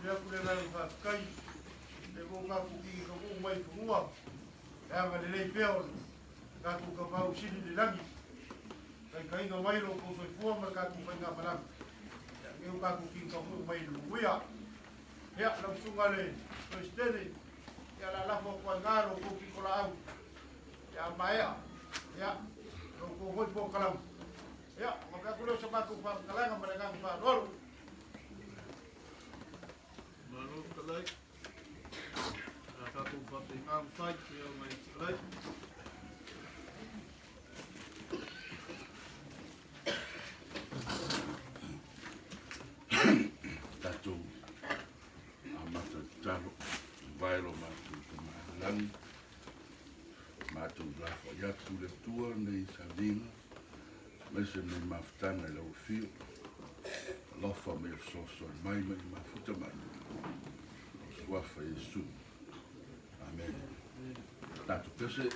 Dia pula lalu kai, dia buka kuki ke umai semua. Yang ada lepel, kaku ke bau sini di lagi. Kai no mai lo ko foi forma kaku penga malam. Yang kaku kuki ke umai lu ya. Ya langsung ale, terus tadi. Ya la la mo ngaro kuki ko lau. Ya maya. Ya, lo ko foi po kalam. Ya, maka kulo sama ku pa kalangan mereka pa dor. Like satu batik site yang main like satu amata talo vairo matu kemalan matu grafo ya tu lectura nei sardina mese nei maftana lo fio lofa me so mai mafuta mai wafa Yesu. Amen. Tanto pese.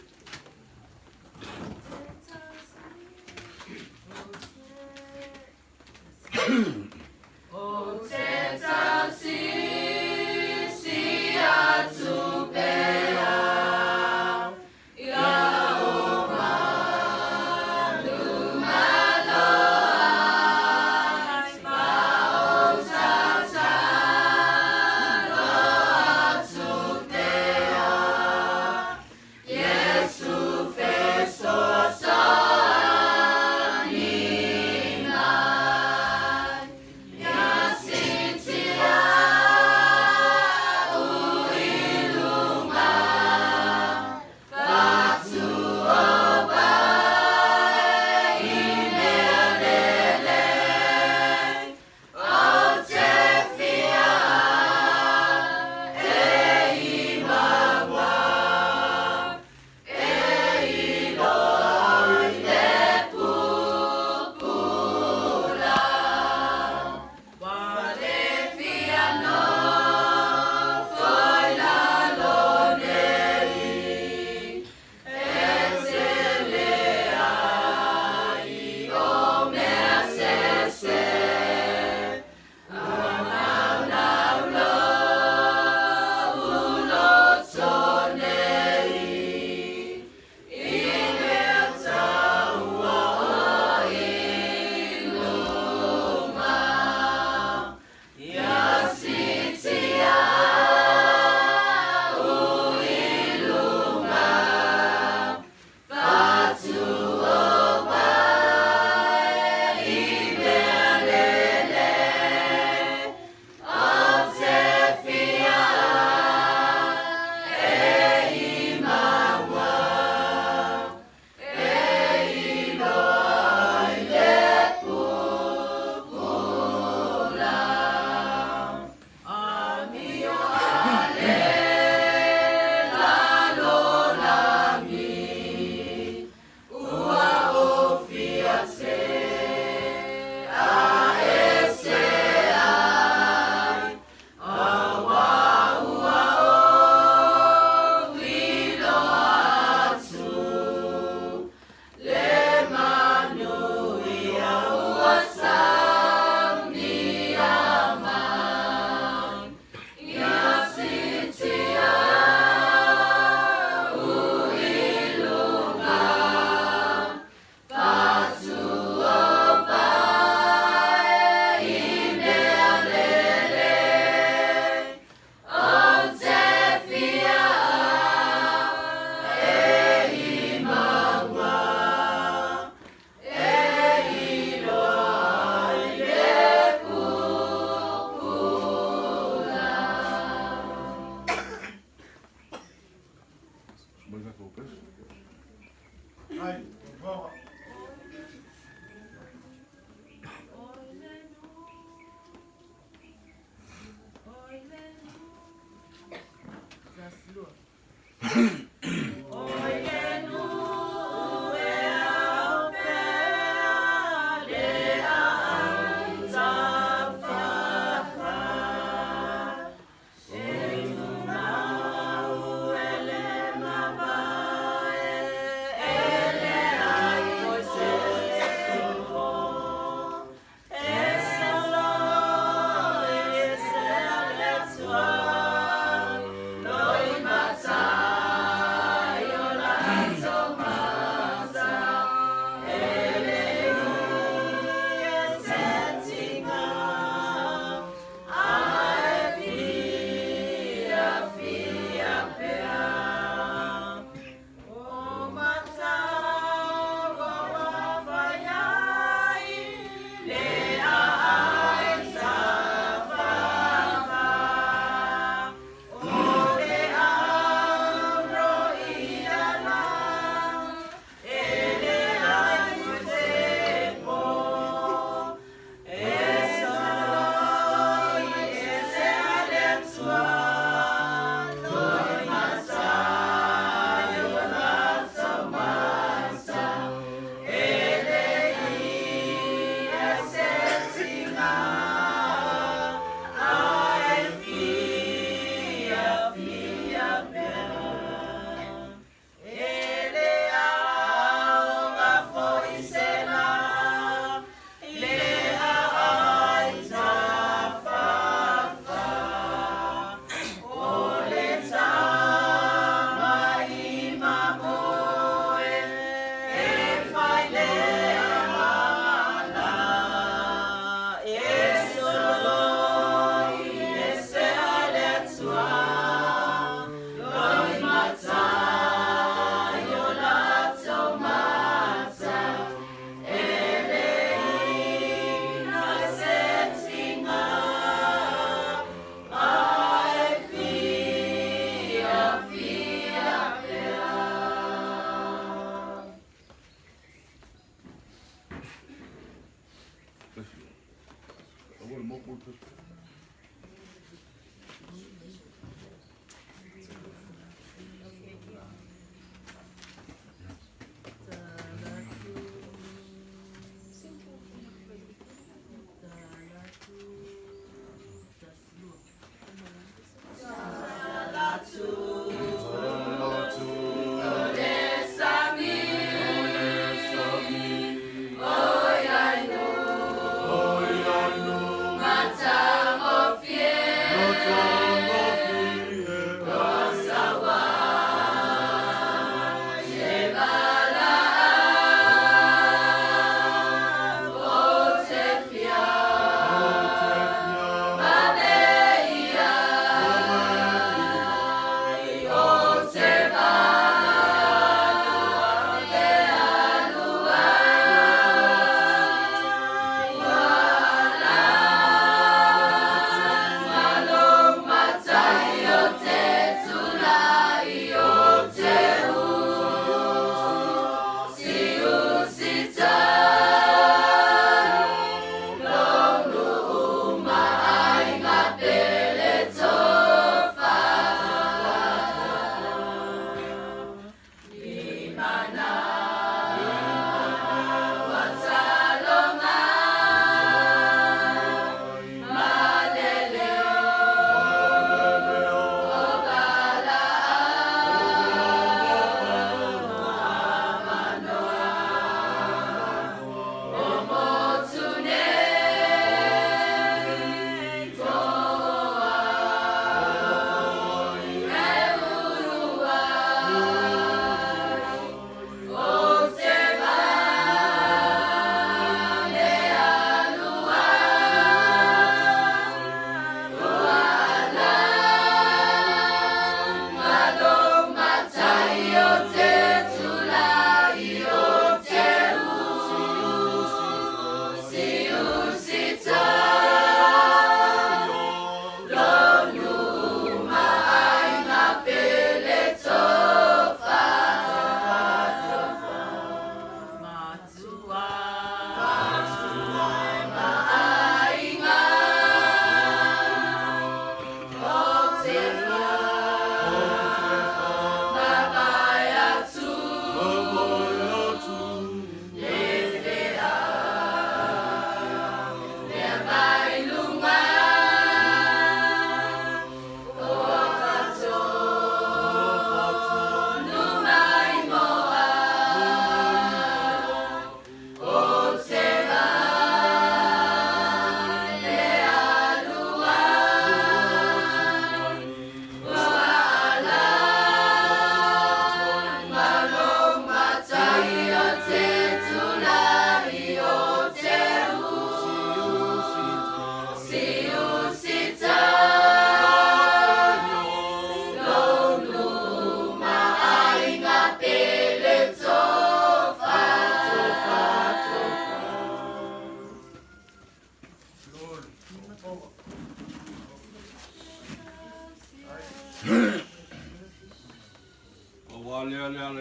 kutu.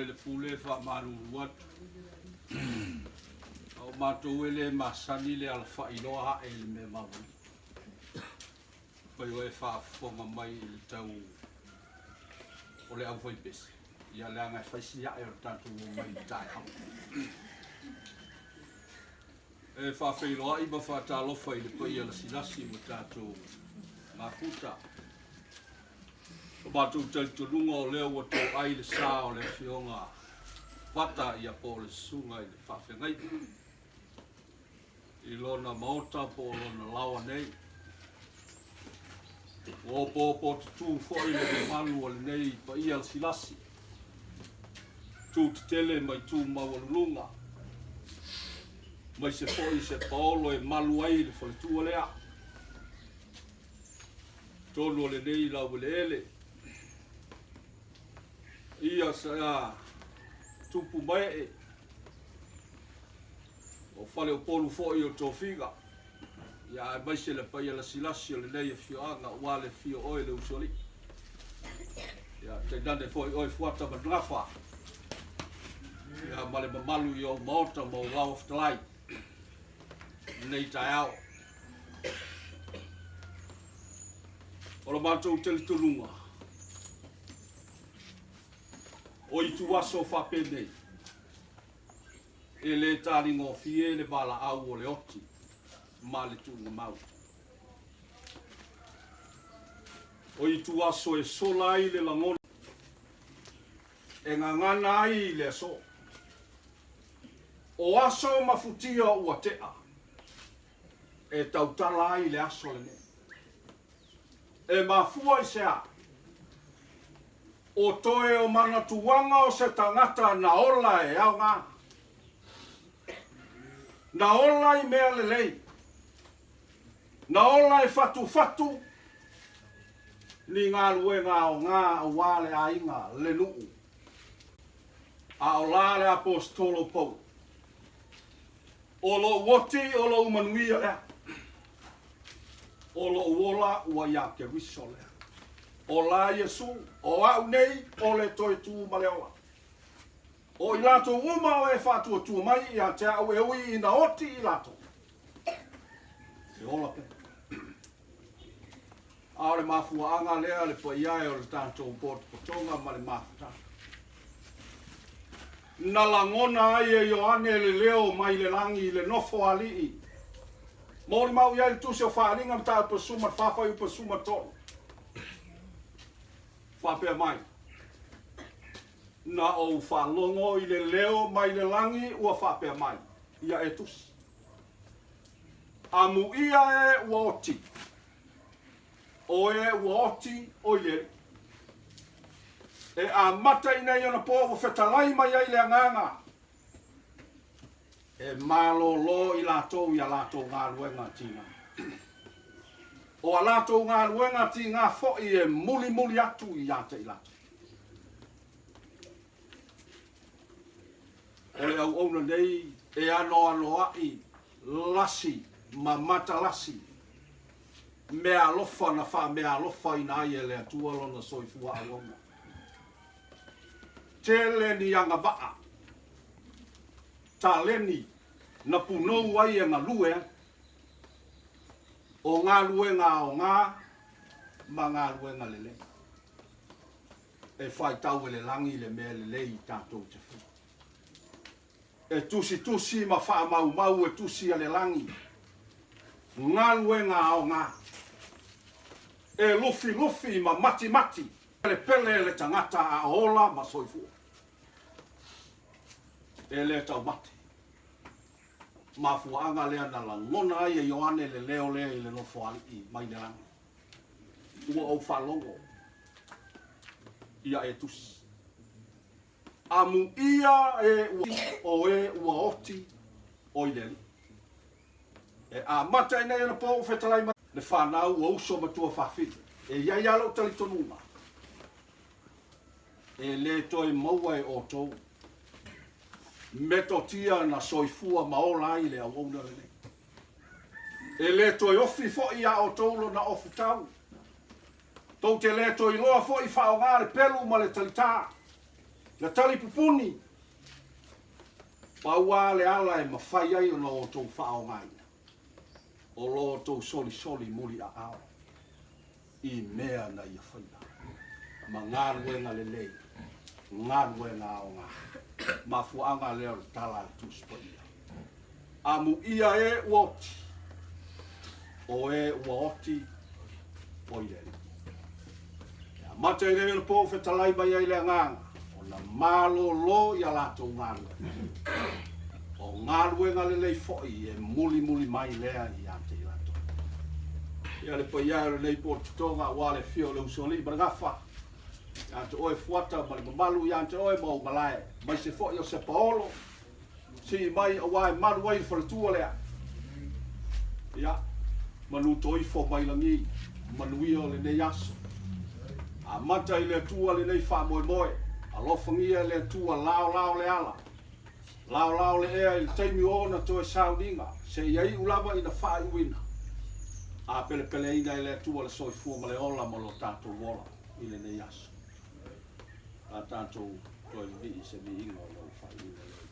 le pule fa maru wat o matou ele masani le alfa iloha e le me mau pai o e fa fonga mai le tau o le au foi pesi ia le anga fai sia e o tatu o mai tai au e fa feiloa i ma fa talofa i le pai ala sinasi mo tatu mafuta o matou tautolunga o leo o tau ai le sa o le fionga wata ia po le sunga i le faafeagaiga i lona maota po lona lawa nei o po tutu fo'i le malu o le nei pa ia le silasi tu tele mai tu mawalulunga mai se fo'i se paolo e malu ai le faletu o lea tolu o le nei lau le ele ia sa tupu mai e o fale o polu fo'i o tofiga ia mai se le pai ala silasi o le nei e fioanga ua le fio oe le usoli ia te dane fo'i oe fuata madrafa ia ma le mamalu i au maota ma o lau aftalai nei tai au O lo mātou te liturunga. O i tu aso whapene. E le tāri ngō fie le bala au o le oti. Ma le tunga mau. O i tu aso e sola i le langona. E ngangana ai le aso. O aso mafutia ua tea. E tautala ai le aso le ne. E mafua i sea. O toe o mana tuanga o se tangata na ola e au ngā. Na ola i mea le lei. Na ola i fatu fatu. Ni ngā luenga o ngā wale a inga le nuu. A o la le apostolo pou. O lo woti o lo umanuia lea. O lo uola ua ia ke riso lea. O la Yesu, o au nei, o le toi tu maleola. O i lato uma o e whatua tu mai, i a te au e ui i na oti i lato. Se ola pe. Aore mafua anga lea le po iai o le tātou bote potonga ma le mafuta. Na langona ai e Ioane le leo mai le langi le nofo alii. Mori mau iai le tusi o whaaringa mta upa suma whawhai upa suma tonu. Whapea mai. Na o whalongo i le leo mai le langi ua whapea mai. Ia e tusi. Amu ia e ua oti. O e ua oti o ieri. E a mata i nei ona pōwa whetalai mai ai le anganga. E malo lo i latou i a latou ngā ruenga tina. O a latou ngā ruenga ti ngā fōi e muli muli atu i ate i latou. O le au ona nei e ano ai lasi, ma mata lasi. Mea alofa na wha, mea alofa i nā i e le atua lona soifua awonga. Tele ni anga vaa. Ta leni na punou ai e ngā lue. O ngā lue ngā o ngā, ma ngā lue ngā lele. E whai tau e le langi le mea lele i tātou te whu. E tusi ma wha mau e tusi a le langi. Ngā lue ngā o ngā. E lufi ma mati. Le pele le tangata a ola ma soifua. E le tau mate. Ma fuanga lea na la ngona ai e Ioane le leo lea i le nofo i mai le langi. Ua au whalongo. Ia e tusi. Amu ia e ua e ua oti o i leli. E a mata i nei ana pō whetalai ma. Le whanau ua uso matua whawhiti. E iai alau tali tonunga. E le toi maua e o tōu. Metotia na soifua maola i le auona le nei. E le toi ofi fo i a o tōlo na ofu tau. Tau te le toi loa fo i whao ngā le pelu ma le talitā. Le tali pupuni. Paua le ala e mawhai ai o na o tōu whao ngai. O lo tōu soli muri a ao. I mea na ia whaina. Ma ngā ruenga le lei. Ngā ruenga o ngā. Ma fuanga leo le tala tu spoia. Amu ia e uoti. O e uoti. O i eri. Mata i reo po whetalai mai ai le nganga. O na malo lo i a lato nganga. O ngā ruenga le lei foi e muli mai lea i ate i lato. Ia le pa ia le lei po tutonga wale fio le usoli baragafa. Ante oe fuata ma le mamalu i ante oe mau malae. Mai se foi o se paolo. Si mai a wae maru ai wharatua lea. Ia. Manu toi fo mai langi. Manuia o le nei aso. A mata i le tua le nei wha moe. A lofangia le tua lao le ala. Lao le ea i teimi ona toe saudinga. Se iai ulava i na wha i wina. A pele ina i le tua le soifua ma le ola ma lo tātou wola. I le nei aso. A tātou toi vi se mi ingo lo wha i wina le tātou.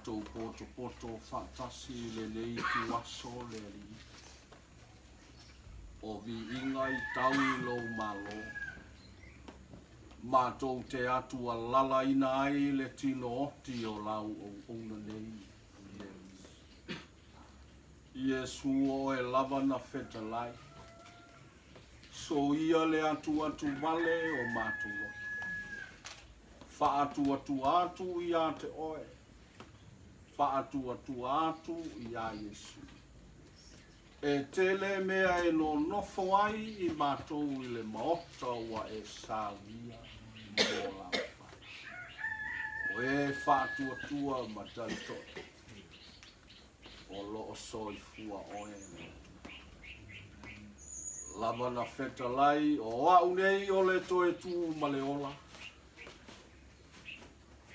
mātou poto whātasi le nei tu aso le li. O vi inga I tau I lau malo. Mātou te atua lala ina ai le tino oti o lau o una nei. Iesu o e lava na wheta lai. So ia le atu vale o mātou o. Wha atu I a te oe. Wha atu I a Iesu. E tele mea e no nofo ai I mātou I le maota wa e sāwia mō lau whai. O e wha atua matai toi. O loo soi fua oe. Lava na wheta lai o au nei o le toe tū ma le ola.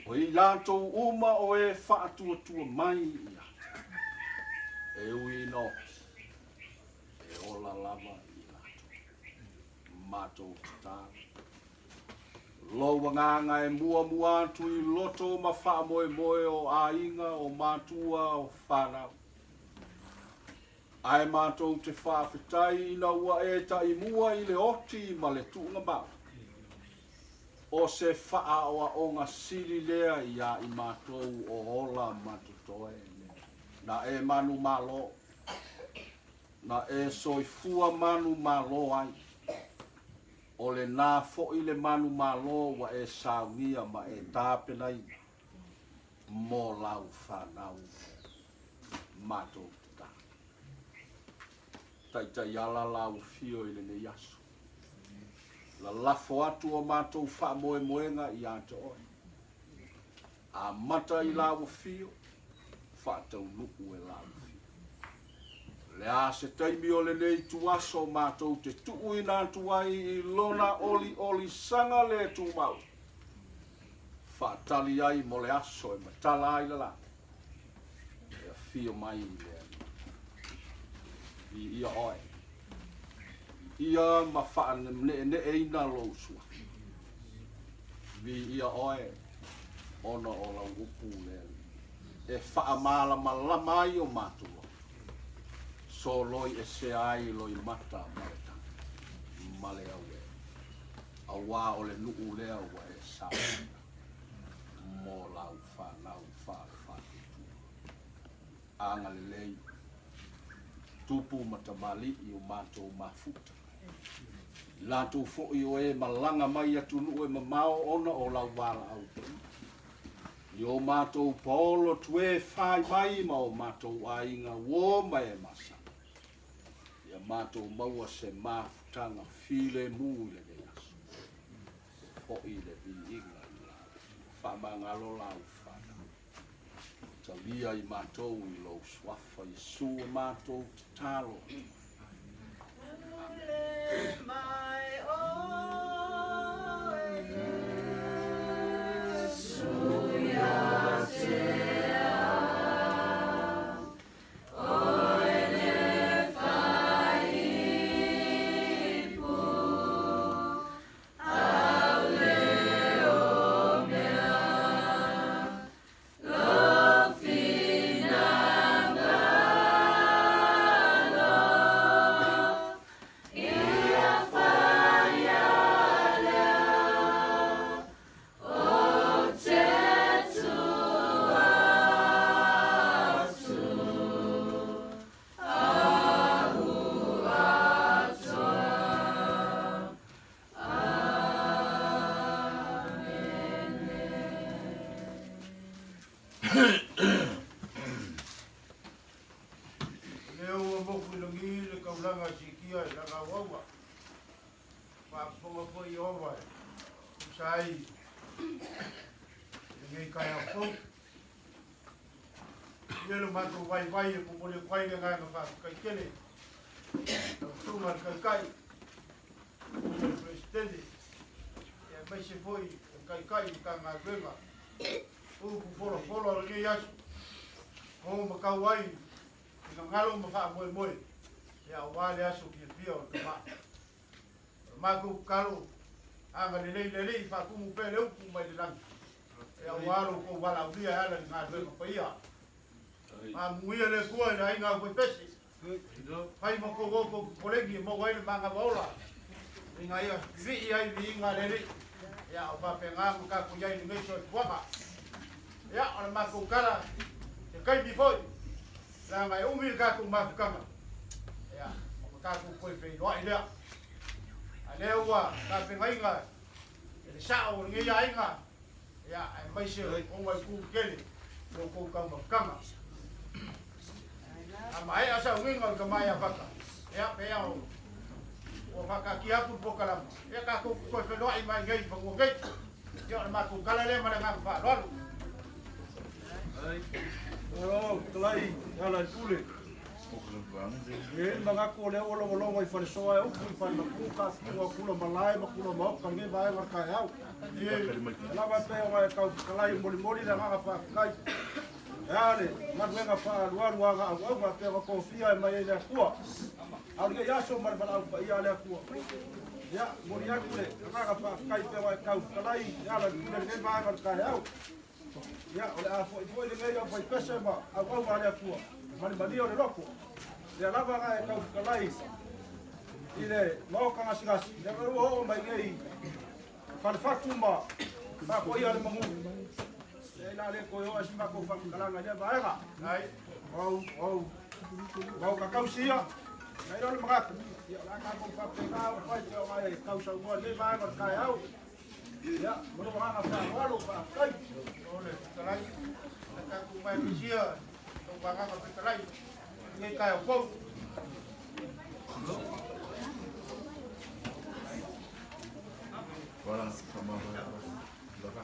O I lātou uma o e whaatua mai I ata. E ui noki. E ola lava I lātou. Mātou tatā. Loa nganga e mua atu I loto ma wha moe o Aiga o mātua o whanau. Ai mātou te whawhetai ina ua e tai mua I le oti ma le tuunga bau. O se wha o ngā siri lea I a I mātou o ola matutoe. Na e manu malo. Na e soifua manu malo ai. O le nā fo I le manu malo wa e sāwia ma e tāpenai. Mō lau whanau. Mātou tā. Tai ala lau fio I le ne yasu. La lafo atu o mātou wha moenga I a te oe. A mata I lau fio, wha tau nuku e lau fio. Le a se taimi o le nei tu aso mātou te tuu I nā tuai I lona oli sanga le tu mau. Wha tali ai mo le aso e matala ai la. E a fio mai le. I ia oe. Ia ma wha ne eina lousua. Vi ia oe. Ona o la upu le. E wha malama ai o mātua. So loi e se ai loi mata mareta. Male au e. A wā o le nuu lea wa e sāwina. Mō lau whanau whātutua. Anga le lei. Tupu matamali I o mātou mafuta. Lātou fo'i o e malanga mai atu nuu e mamao ona o lau wala au te. I o mātou paolo tue whai mai ma o mātou Aiga wō mai e masa. Ia mātou maua se māfutanga file mū le ne asu. Fo'i le vi inga I la. Whamangalo lau whana. Talia I mātou I lau swafa I sua mātou te talo. Vai ko mo le kwai le ngai ma kai kele. Tu ma kai. Presidente. E mai se foi kai ka nga greva. U ku folo le yas. Ko ma ka wai. Nga ngalo ma fa mo. Ya wa le aso ki pio to ma. Ma ku kalo. Anga le fa ku mu pele u ku mai le lang. Ya walo ko wala ulia ala nga le pa ia. Ma muia le kua na inga ko pesi. Pai mo ko kolegi mo wai manga bola. Inga ia vi ia vi inga le ri. Ya o pa penga mo ka ku ia ni ngai so waka. Ya ona ma ko kala. Te kai bi foi. La mai umi ka ku ma kama. Ya mo ka ku ko fe do ile. Ale wa ka penga inga. Ele sao ngai ia inga. Ya ai mai se o mai ku kele. Lo ko kama. Amai asa winga ka mai apaka. Ya pe ya o faka ki apu pokalam. Ya ka ko fe do ai mai ngai pa ngai. Ya ma ku kala le mana ngam fa lo. Ai. Oh, klai, ala tule. E mangako le olo mai fa so ai o ku fa na ku ka ku malai ma ku ma ka ngai vai ma ka au. La va pe o ka klai moli la ma fa kai. Ale, magwenga fa luar ga pe ko fia mai le ku. Au ya so mar bala pa ia le ku. Ya, mori ya kule, ga fa kai pe wa ka klai ya la ngai vai ma ka au. Ya, ole foi le meio foi pesa ma, au va le ku. Mani bali o le loko. Le lava ga ka kalai. Ile mo ka ngasigas. Le ro mai ngai. Falfatuma. Ba ko ia le mangu. Le le ko yo asima ko fa kalanga le baega. Ai. Au ka kausia. Ai ro le magat. Ya la ka ko fa ka fa te o mai kausa mo le baega ka au. Ya, mo ro ha fa walo fa kai. Ole, kalai. Ka ku mai bisia. Ko ba ga ka kalai. Ngai kai o ko. Voilà, comment on va.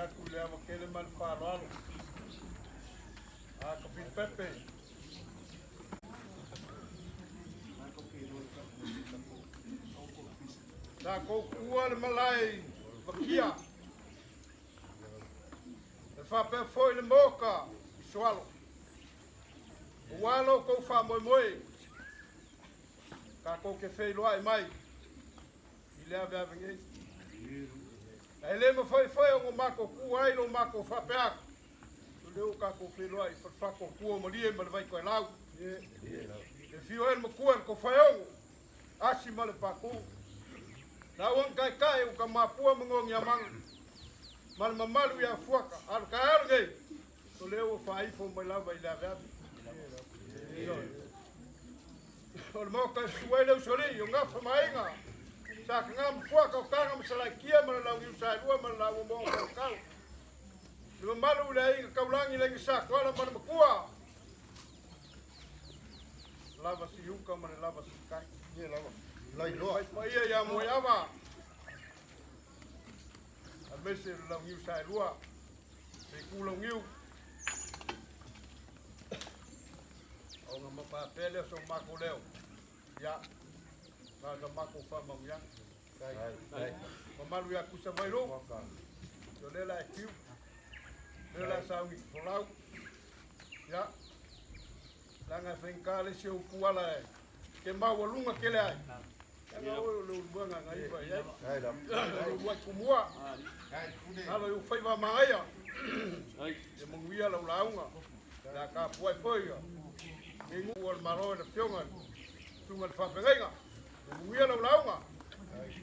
aku le ama kele man whāloalo. A ka pepe. Nā kou kua le malai wakia. E whape foi le moka i soalo. Ualo kou wha moe moe. Ka kou ke whailoa e mai. I lea vea vingei. E le ma foi foi o mako kua ilo mako whape aku. Tu leo ka kou whailoa i whako kua malie ma le vai koe lau. E whio en ma kua ko whaiongo. Asi ma le paku. Na wan kai kai o ka mapua mngongi amang. Mal mamalu ya fuaka. Al ka alge. To leo fa ifo mai lava ila vea. O le moka suele o soli, o ngafa mainga. Sa ka ngam fuaka o kanga masalakia ma la u sa lua ma la u mo ka kau. Le mamalu le inga kaulangi le sa kola ma makua. Lava si yuka ma lava si kai. Ye lava. Lai loa. Pa ia ya moyama. A mese la ngiu sai lua. Se kula ngiu. O nga mapapele so mako leo. Ya. Na mako fa mau ya. Kai. Mamalu ya kusa vai lo. Yo lela e kiu. Lela sa wi folau. Ya. Langa fenkale se o kuala e. Ke mau lunga ke le ai. Nga o lo buanga ngai vai ai. Ai la. Lo kumua. Alo yo fai va mai. Ai. E mungia la launga. La ka puai foi. Ningu o maro na fionga. Tunga faafeagaiga. Mungia la launga.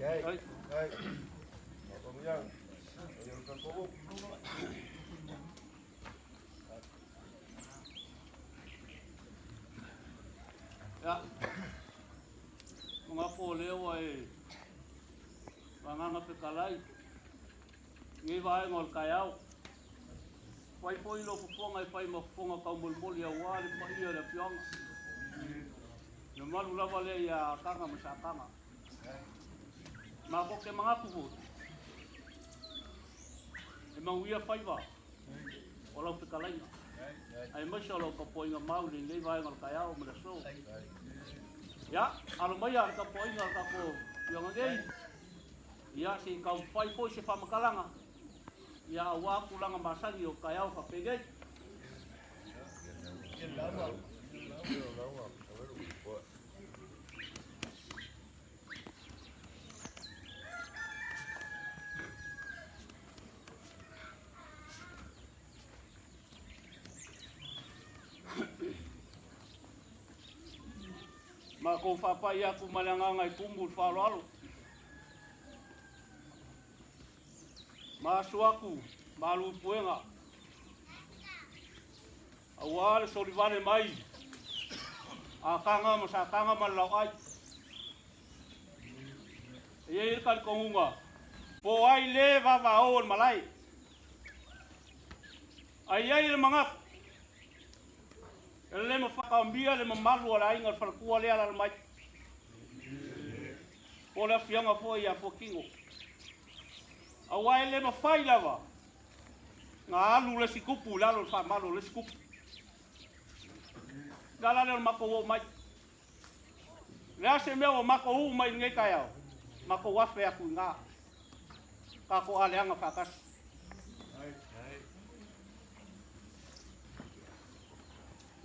Ai. Ai. Ma mungia. Yo ka ko. Ya. Mga po leo ay panganga pekalay. Ngi vai ngol kayao. Pai foi lo puponga ai pai mafonga ka mulmul ya wali pa ia le piong. No malu lava le ya kanga masakanga. Ma ko ke mga pupu. E mawia pai va. Ola pekalay. Ai masalo ka poinga mau ni ngi vai ngol kayao me so. Ya, alo mai ar ka poinga ka ko yonga gei. Ya si ka fai foi se fa makalanga. Ya wa kulanga masagi o kayao ka pegei. Ma ko fapai aku malanga ngai kumbul falo. Ma suaku malu puenga. Awal solivane mai. Akanga masakanga malau ai. Ye kal kongunga. Po ai le va o malai. Ai ai mangap. Le ma whakambia le ma malu ala inga whalakua le ala mai. O le whianga fo ia fo kingo. Awai le ma whai lava. Ngā alu le si kupu, lalo le whamalu le si kupu. Gala le mako o mai. Le ase mea o mako u mai ngai kai au. Mako wafe aku ngā. Kako aleanga whakasu.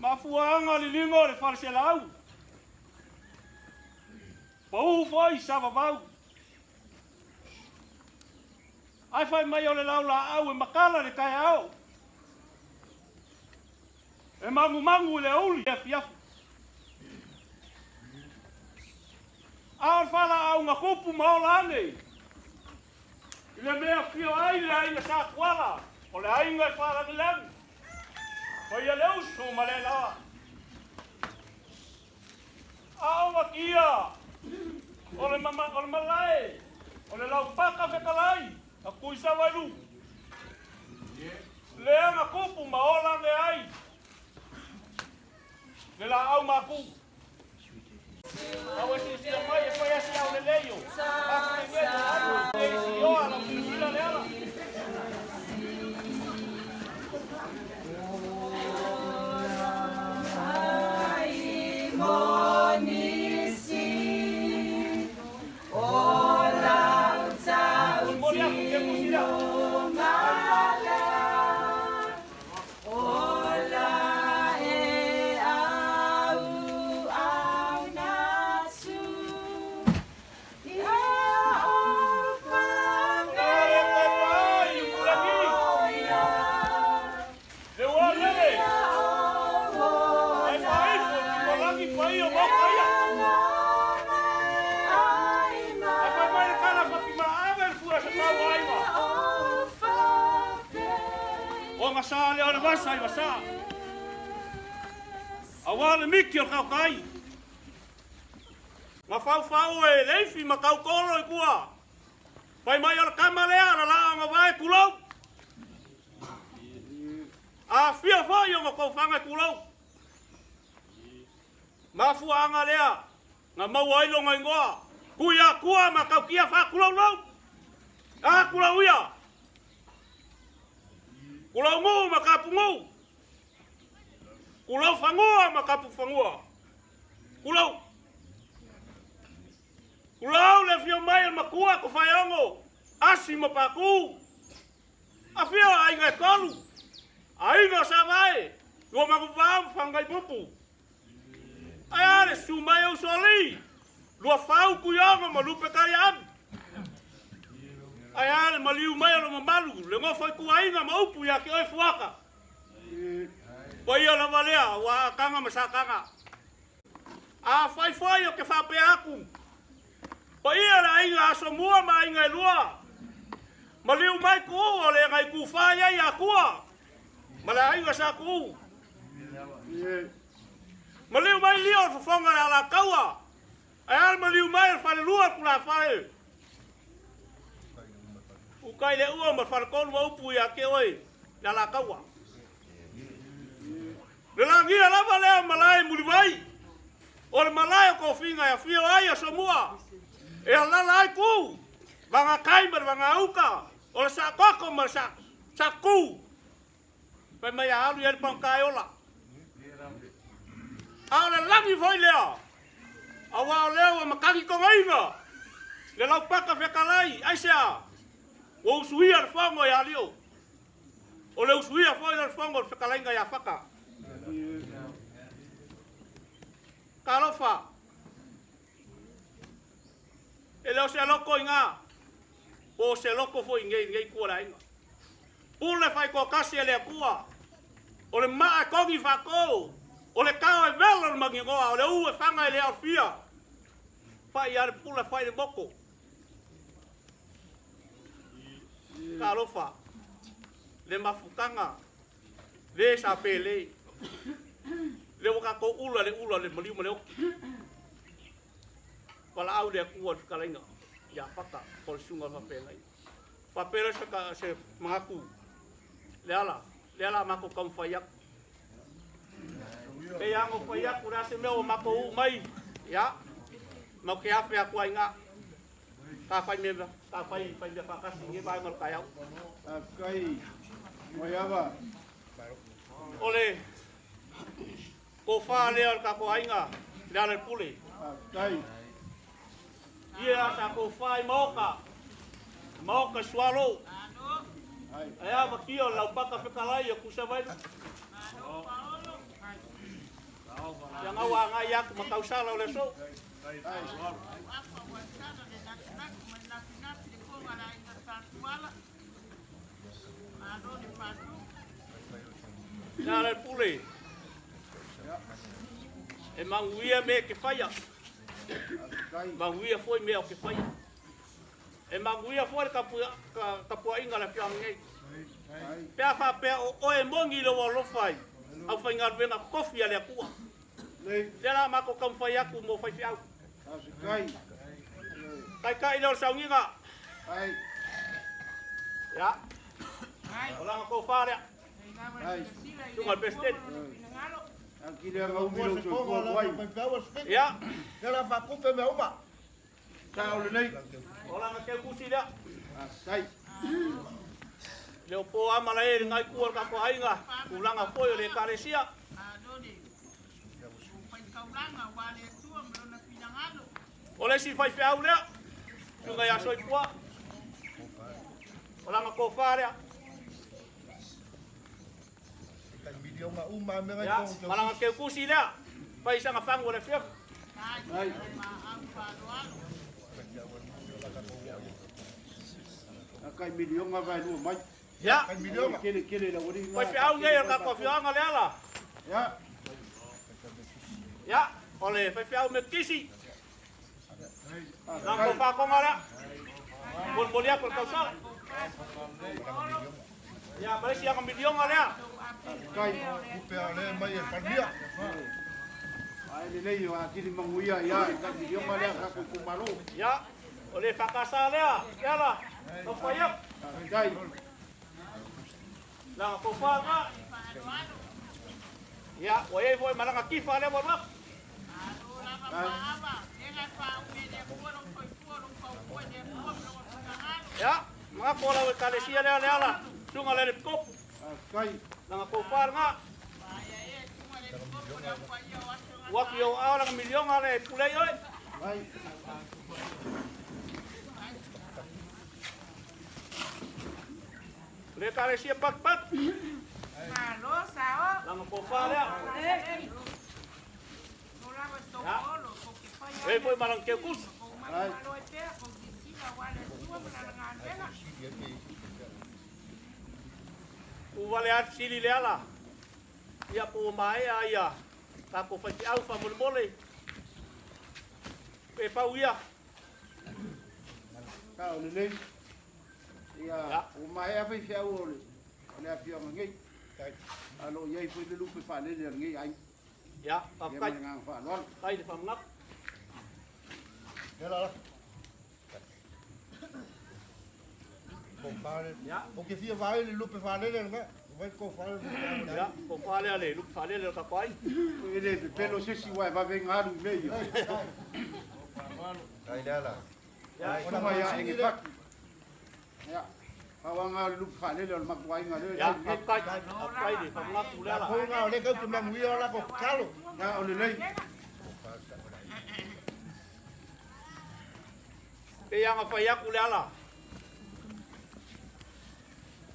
Ma fuanga li lingo le farselau. Pau foi sava vau. Ai fai mai o le laula au e makala le kai au. E mangu le uli e fiafu. Au fala au nga kupu maola ane. Ile mea fio ai le ainga sa kuala. O le ainga e fala ni langu. Pai a leu so malela. Au wakia. Ole malai. Ole lau paka fekalai. A kuisa wailu. Le anga kupu maola le ai. Le la au maku. Au esi si mai e pai asi au le leio. Paka me ngeta. Esi o ala kusila le ala. ngasa le ona masa I masa. Awale miki o kau kai. Ma fau e leifi ma kau kolo I kua. Pai mai o kamalea la la ma vai kulau. A fia foi o ko fanga kulau. Ma fuanga lea. Nga mau ai lo ngai ngoa. Kuia kua ma kau kia fa kulau lo. A kulau ia. Kulau ngu ma kapu ngu. Kulau fangua ma kapu fangua. Kulau. Kulau le fio mai ma kua ko faiongo. Asi ma paku. A fio aiga kolu. Aiga sa vai. Lo ma ku vam fangai pupu. Ai ale sumai o soli. Lo fau ku yongo ma lupe karian. Ai ale maliu mai lo malu. Le ngo foi ku ainga ma upu ya ki oi fuaka. Pai ala valea wa kanga masakanga. A fai o ke fa pe aku. Pai ala ainga so mua ma ainga lua. Maliu mai ku o le ngai ku fa ya kua. Mala ainga sa ku. Maliu mai lio fo fonga ala kaua. Ai al maliu mai fa le lua ku la fa e. U kai le ua ma fa ko lu upu ya ke oi. La kaua. Le langi ala vale malai muli vai. O le malai ko finga ya fio ai so mua. E ala lai ku. Vanga kai mer vanga uka. O le sa koko mer sa ku. Pe mai alu yer pang kai ola. Ala langi foi lea. Awa leo makangi ko ngainga. Le lau paka fekalai ai sia. O suia fango ya lio. O le suia foi le fango fekalai ya faka. Kalofa. Ele se loko inga. O se loko foi ngai kua inga. Pule fai ko kasi ele kua. O le maa kongi fako. O le kao e velo mangi ngoa. O le ue fanga ele alfia. Fai ar pule fai le boko. Kalofa. Le mafukanga. Le sa pele. Le waka ko ula le maliu maleo. Pala au le kuat kalainga. Ya paka por sunga papelai. Papela se mangaku. Le ala mako kam fayak. Pe yang o fayak ura se meu mako mai. Ya. Mau ke afe aku ainga. Ka fai me me pakas ngi ba ngal kayau. Kai. Moyaba. Ole. Ko fa le ka ko ainga. Le ala pule. Kai. Ia sa ko fai moka. Moka swallow. Aya makio lau paka fekalai ya kusa vai. Yang awa ngai aku makau sala ole so. Nara pule. E manguia me ke faia. Manguia foi me o ke faia. E manguia foi kapua inga la fiang ngai. Pea fa pea o e mongi lo lo fai. Au fai ngar venga kofi ale kua. Le la mako kam fai aku mo fai fiau. Kai lo saunga. Ai. Ya. Ola ko fare. Ai. Tungal pestet. Aqui le ngau milo so ko wai. Ya. Kala fa kupe me uma. Ka ole nei. Ola ke kusi da. Ai. Le po amala e ngai kuor ka ko ainga. Ulanga foi le karesia. Ole si fai fiau le. Tunga ya soi kwa. Ola ko fare. Ya, malanga ke kusi le. Pai sanga fango le fiaf. Ai. Kai milionga vai no mai. Ya. Kai milionga. Kele la wori. Pai fiau ngai ka ko fianga le ala. Ya. Ya, ole pai fiau me kisi. Lang ko fa ko ngara. Bol bolia ko ka sala. Ya, Malaysia ang miliyon nga lea. Kai, upe ale mai e palmia. Ai le nei wa kini manguia ya, ka di yo male ka ku kumaro. Ya, oleh fakasa lea. Ya lah. Kapayak. Kai, Lang ko fa nga. Ya, oye foi malanga kifa le mo. Ya, mga kola we kalesia lea lea lah. Sunga le kop. kai, Lang ko fa nga. Wak yo aw lang miliyon nga le pulay oi. kai. Le kalesia pat. Malo, sao? Lang ko fa lea. Eh foi malang kekus. Uvale at sili leala. Ia po mai ia. Ta ko fai au fa mole. Pe pa uia. Ka o le nei. Ia, o mai a fai fia o le. Le a fia ngai. Kai. Alo ye foi le lupe fa le ngai ai. Ya, Ia pakai mai ngang fa lon. kai de famnak. Ela. Ya, O que fia vai le lupe fa le ngai. Vai ko fa le. ya, ko fale ale, lu fale le ka pai. Ele pelo se si vai va vengar un meio. Ai dala. Ya, Ona mai ya ngi pak. Ya. Awanga lupe fa le mak wai ngale. ya, pakai de famnak ulala. Ko nga le ka tu mang wi ola ko kalo. Ya o le nei. Pe yang fa ya ulala.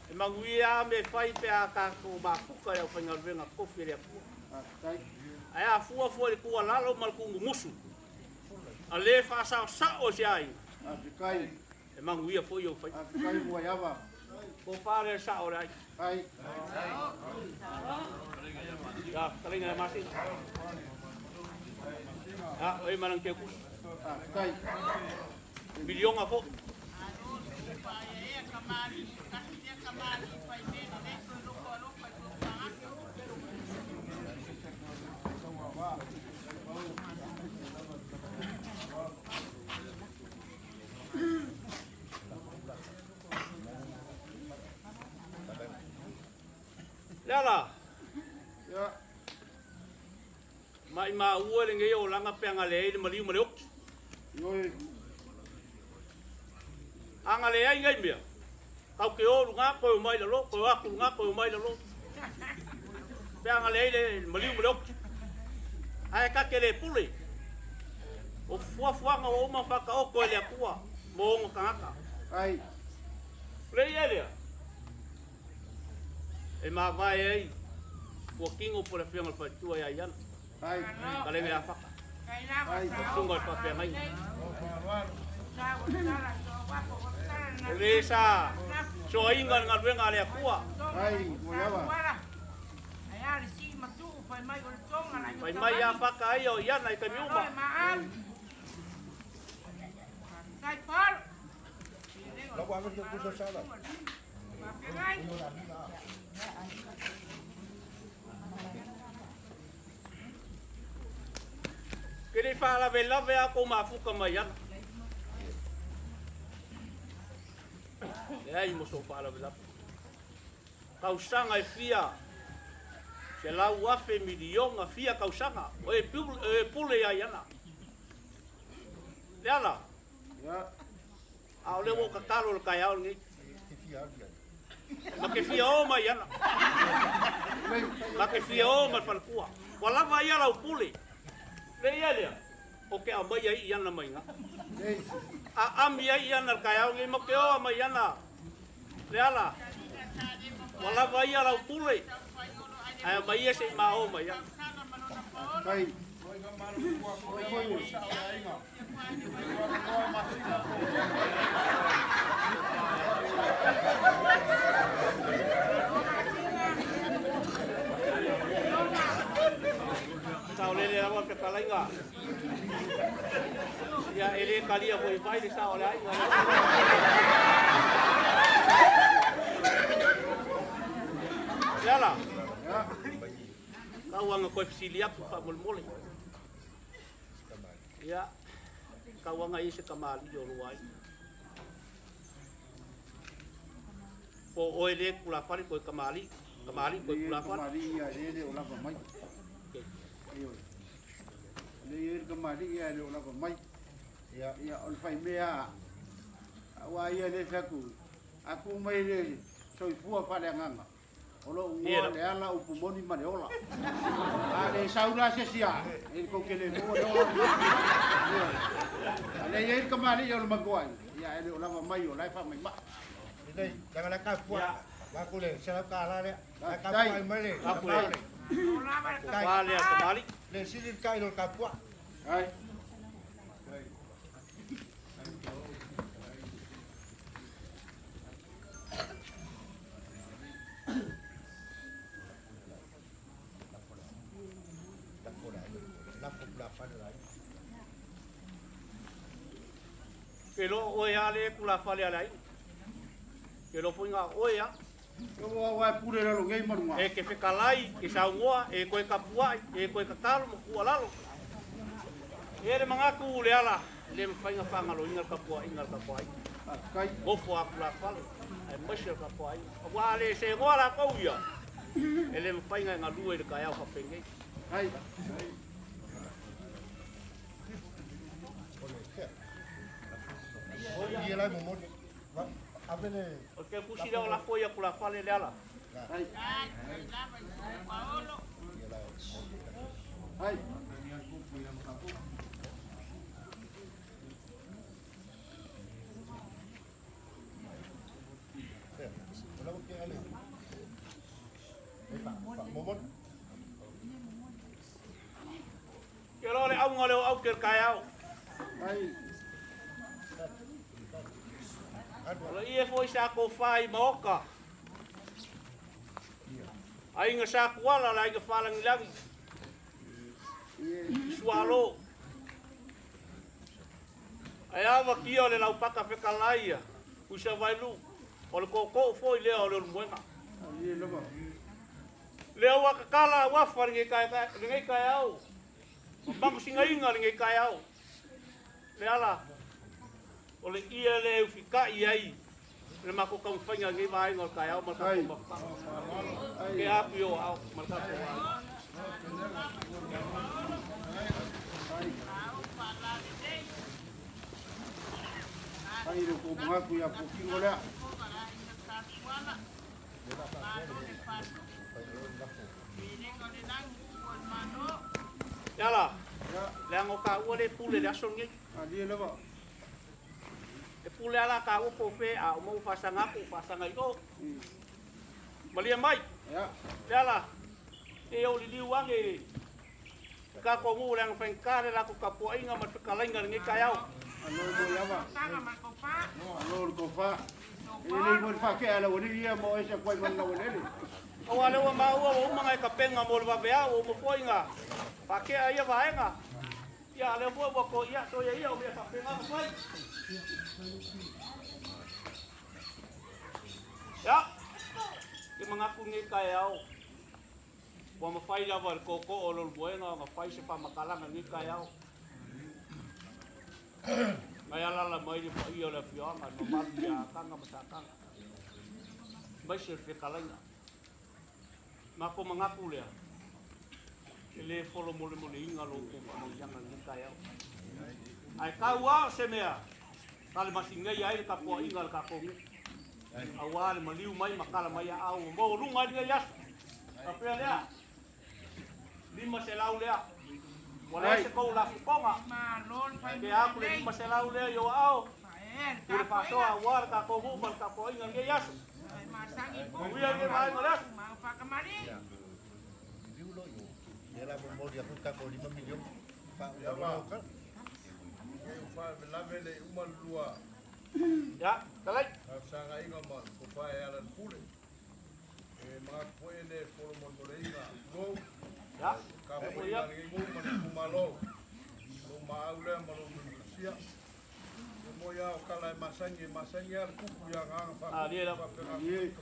E manguia me fai pe a ka ko ba fuka ya fa ngal venga ko fere ko. Kai. Ai a fua fua le ko lalo mal ku musu. Ale fa sa o sai. Kai. E manguia foi yo fai. Kai mo ya va. Ko fare sa o rai. Kai. Ya, talinga masih. Ya, oi manang ke ku. Kai. Miliyon afo. Lala. Ya. Mai ma ua le ngai o langa pe anga le le maliu maliu. Yoi. Anga le ai ngai mea. Kau ke o lunga ko mai lo, ko aku lunga ko mai lo. Pe anga le maliu maliu. Ai ka ke le puli. O fua nga o ma faka o ko le akua. Mo ngo kangaka. Kai. Le ele. E ma vai ai. Ko kingo por a fianga fa tua ya yan. Kai. Kale me afaka. Kai. Sunga fa pe ngai. Lesa. So ingal ngal venga le akua. Kai. Mo ya va. Pai mai ya faka ai o yan ai ka miuma. Lo qua cái cu sao rồi. Kiri fa la vela ve ako mafuka mai yan. Ai mo so fa la vela. Kausanga e fia. Se la uafe milion a fia kausanga. O e pule ya yana. Leala. Ya. A le mo kakalo le kai au ngi. Ma ke fia o mai yana. Ma ke fia o mai fal kua. Wala va ya la pule. Le ya le. O ke a mai ya yana mai nga. Ei. A ami ya yana kai au ngi mo ke o mai yana. Leala. Wala va ya la pule. Ai mai ya se ma o mai yana. Kai. Sao le le la pe kalainga. Ya ele kalia foi vai de sao le ai. koe fisili aku whamole. Ia, kauanga i se kamali o luai. Po oe le kula whare koe kamali koe kula whare. Kamali ia le o lava mai. Le kamali ia le o lava mai. Ia o fai mea wa ia le faku. Aku mai le soifua whare nganga. Olo ua le ala upu moni mane ola. A le saura se sia. E ko ke le mua le ola. A le ia kamali ia o magoai. Ia ele o lava mai o lai wha mai ma. Nei, jangan nak kapua. Aku le, saya kalah le. Kapua mai le. Kapua le. Kapua le kamali. Le sini kai lo kapua. Ai. Kelo oe ale kula whale alai. Kelo poinga oe ya. Wa pure lo ngai marunga. E ke whikalai, ke saungoa, e koe kapuai, e koe kakalo, mo kua lalo. E le mangaku le ala, le mwhainga whangalo ingal kapua, ingal kapuai. Kai. Ofo a kula whale, e mwese kapuai. Wa le se ngoa la kou ia. E le mwhainga ngā lue le kai au hapengei. Ai. Ia lai mo mo. Avele. O ke kusi leo la foia kula whale le ala. Ai. Paolo. Ai. Ke lo le au ngā leo au ke kai au. Ai. Lo ie foi sa ko fai maoka. Ai nga sa kuala la nga falang langi. Sualo. Ai awa kia le lau paka whekalaia. Usa vailu. O le koko foi lea o le mwenga. Ai lama. Lea waka kala wafa nge kai au. Mambangu singa inga nge kai au. Le ala. O le ia le ufika iai. Le mako kau whainga nge vai ngol kai au malka kumaka. Ke api o au malka kumaka. Ai le ko mga ku ya puki ngolea. Yala. Le ango ka ua le pule le aso nge. Ai lama. E pule ala ka ua po fe a o mau fasanga ku fasanga iko. Malia mai. Ya. Yala. E o li liwange. Ka ko mu le ang fengkare la ko kapua inga ma fikalainga nge kayau. Alo mo ya ba. Sama makopa. Alo ko fa. Ele mo fa ke ala woni ia mo ese ko man na woni. O ale wa maua o mga kapenga mo le bea o mo foinga. Pa ke ia vaenga. Ya le bo ko ia so ia o me kapenga mai. Ya. Ke mga ku nge kayau. Wa ma fai lava el koko o lo buena ma fai se pa makalanga nge kayau. Mai ala la mai le pai o le fiona no mal ya kanga masakanga. Mai se fe kalanga. Ma ko mangaku lea. Ele folo mole inga lo ko mo yanga nge kayau. Ai kaua se mea. Kale masinga ia ile kapo inga ka ko. Awal maliu mai makala mai au mo lunga dia yas. Apa lea? Lima se lau lea. Wala se ko la fonga. Malon pai. Ke aku le lima se lau lea yo au. Kule paso awar ka ko bu ka ko inga nge yas. Masangi po. Kuya nge mai ngolas. Mau pakamari. Era mo dia puta ko 5 million. Pa Ya ba. Eu fa la vele uma lua. Ya, talai. Sanga inga ma ko fa ala pule. Ma ko ele for mo molenga. Go. Ya. Ka mo ia ngi mo mo malo. Lo ma aule ma lo sia. Mo ia o kala masangi al kuku ya nga fa. Ah, dia dah. Ye.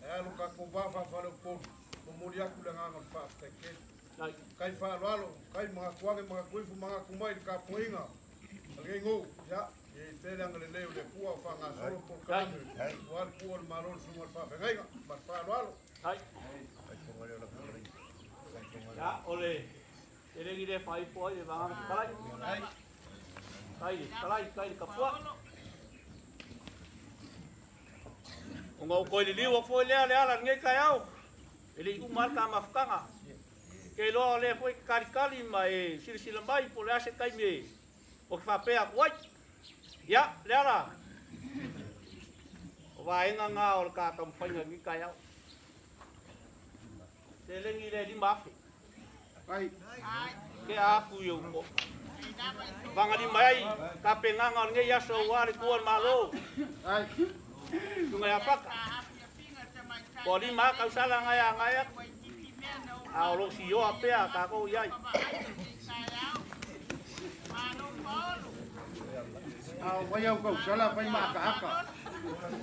E alu ka ko ba fa fa lo po. Pemuli aku le nganga faafeagaiga. Ai. Kai whaaloalo, kai mga kuange, mga kuifu, mga kumai, ka poinga. Ake ngō, ya, e te ranga le leo le kua, whanga soro por kanu. Wari kua le maroro sunga le faafeagaiga, ma whaaloalo. Ai. Ya, ole. E rengi re whai poa e wanga ki kalai. Kalai, ka pua. O ngau koe li liwa foi lea le ala ngai kai au. E le umar ka mafkanga. Ke loa le foi karikali ma e sirisila mai po le ase kai me. O ki whapea kuai. Ya, le ala. O waenga ngā o le kāka mwhainga ngai kai au. Te lengi le di mafi. Ai, Ke aku yo ko. Vanga di mai ka penganga ngai yaso wari kuan malo. ai, Tunga ya paka. Ko di ma ka sala ngai. A lo si yo apea ka ko yai. mai au kau sala pai ma ka aka.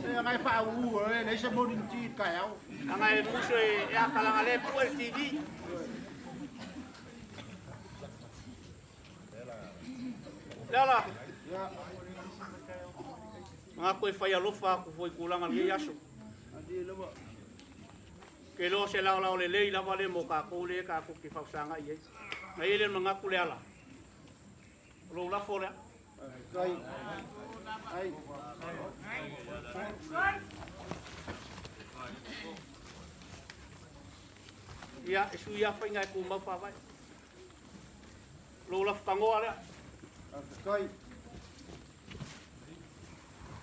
E ngai wha uu, e nei se mori ti kai au. Ngai muso e akala ngale pu TV. Lala. Ya, Nga koe whai alofa ku foi kulanga ngai yaso. adi lewa. Ke lo se lao le lei lava le mo ka ko le ka ko ki fausanga i. Ngai le mga ku le ala. Lo la fora. Ai, ai, Ia esu ia whai ngai ku mau whawai. Lo la whangoa lea. kai.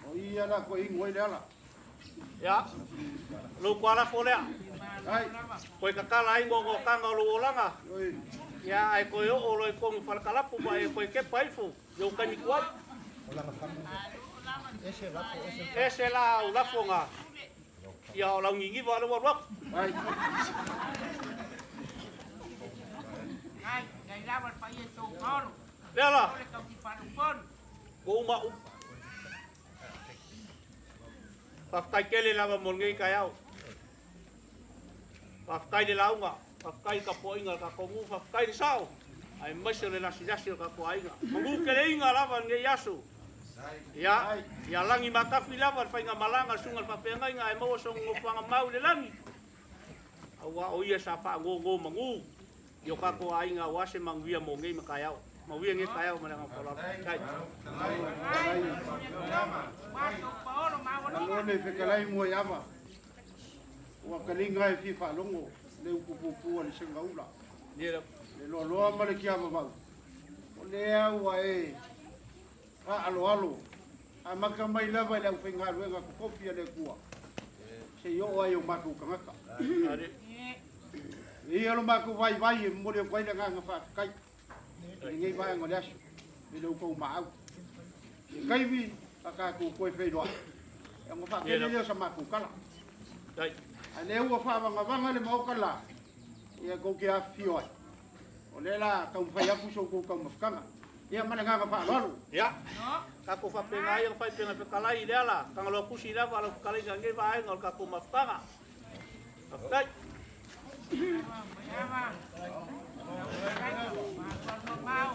O ia la ko ingoi le ala. Ia. Lo kuala fora. Ai, Koe kakala ai ngongo kanga lo olanga. oi, Ia ai koe o lo e kongi whalakalapu pa e koe ke paifu. Yo kani kuai. Ese la o lafonga. Ia o lau ngingi wale warwak. ai, Ngai lawan pa ia tō koro. Lea la. Ole kau ki whanupon. Ko uma u. Whafkai kele lava mo ngai kai au. Whafkai le launga. Whafkai ka poinga ka kongu. Whafkai le sao. Ai maise le nasi ka poinga. Mangu kele inga lava ngai yasu. Ya langi makafi lava whainga malanga sunga whawhenga inga ai maua song ngofanga mau le langi. Awa o ia sa wha ngo mangu. Yo ka ko ainga wase manguia mo ngai makai au. Mawia ngai kai au malanga whalala. Kai. Wato paolo alo le fekalai mo yama. Wa kalinga e fifa longo, le upupu le sengaula. Nira. Le lo lo ma le kia ma. O le au e. Alo. A maka mai lava le ufinga luenga ko kopia le kua. Se yo ai o maku kangaka. Are. E alo maku vai e mo le vai le nganga fa kai. Ngai vai ngol asu. Le lo ko ma au. Kai vi aka ku ko fe do. E mo fa ke le sa maku kala. Kai. Ane ua whaavanga le mau kala. Ia kou ke awhi oi. O le la kau whai apu so kou kau mawhkanga. Ia mana nganga whaalalu. Ya. Ka ko whapenga ai whai penga pekalai le ala. Kanga lo kusi la wala whakalai ngai vai ngol ka ko mafkanga. Kai. Mayama. Mau.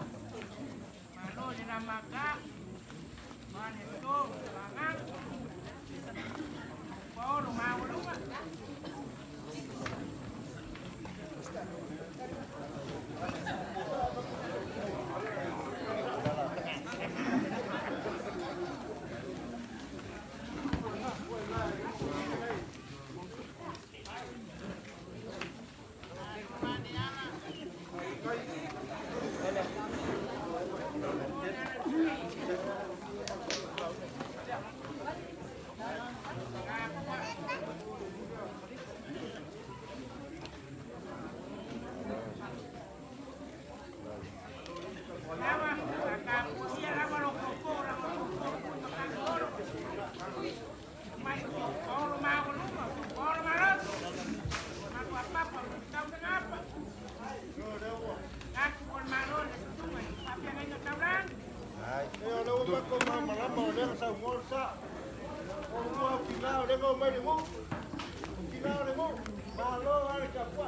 Malo ni na maka. Mane to, langan. Paolo mau lupa. Malo ale kapwa.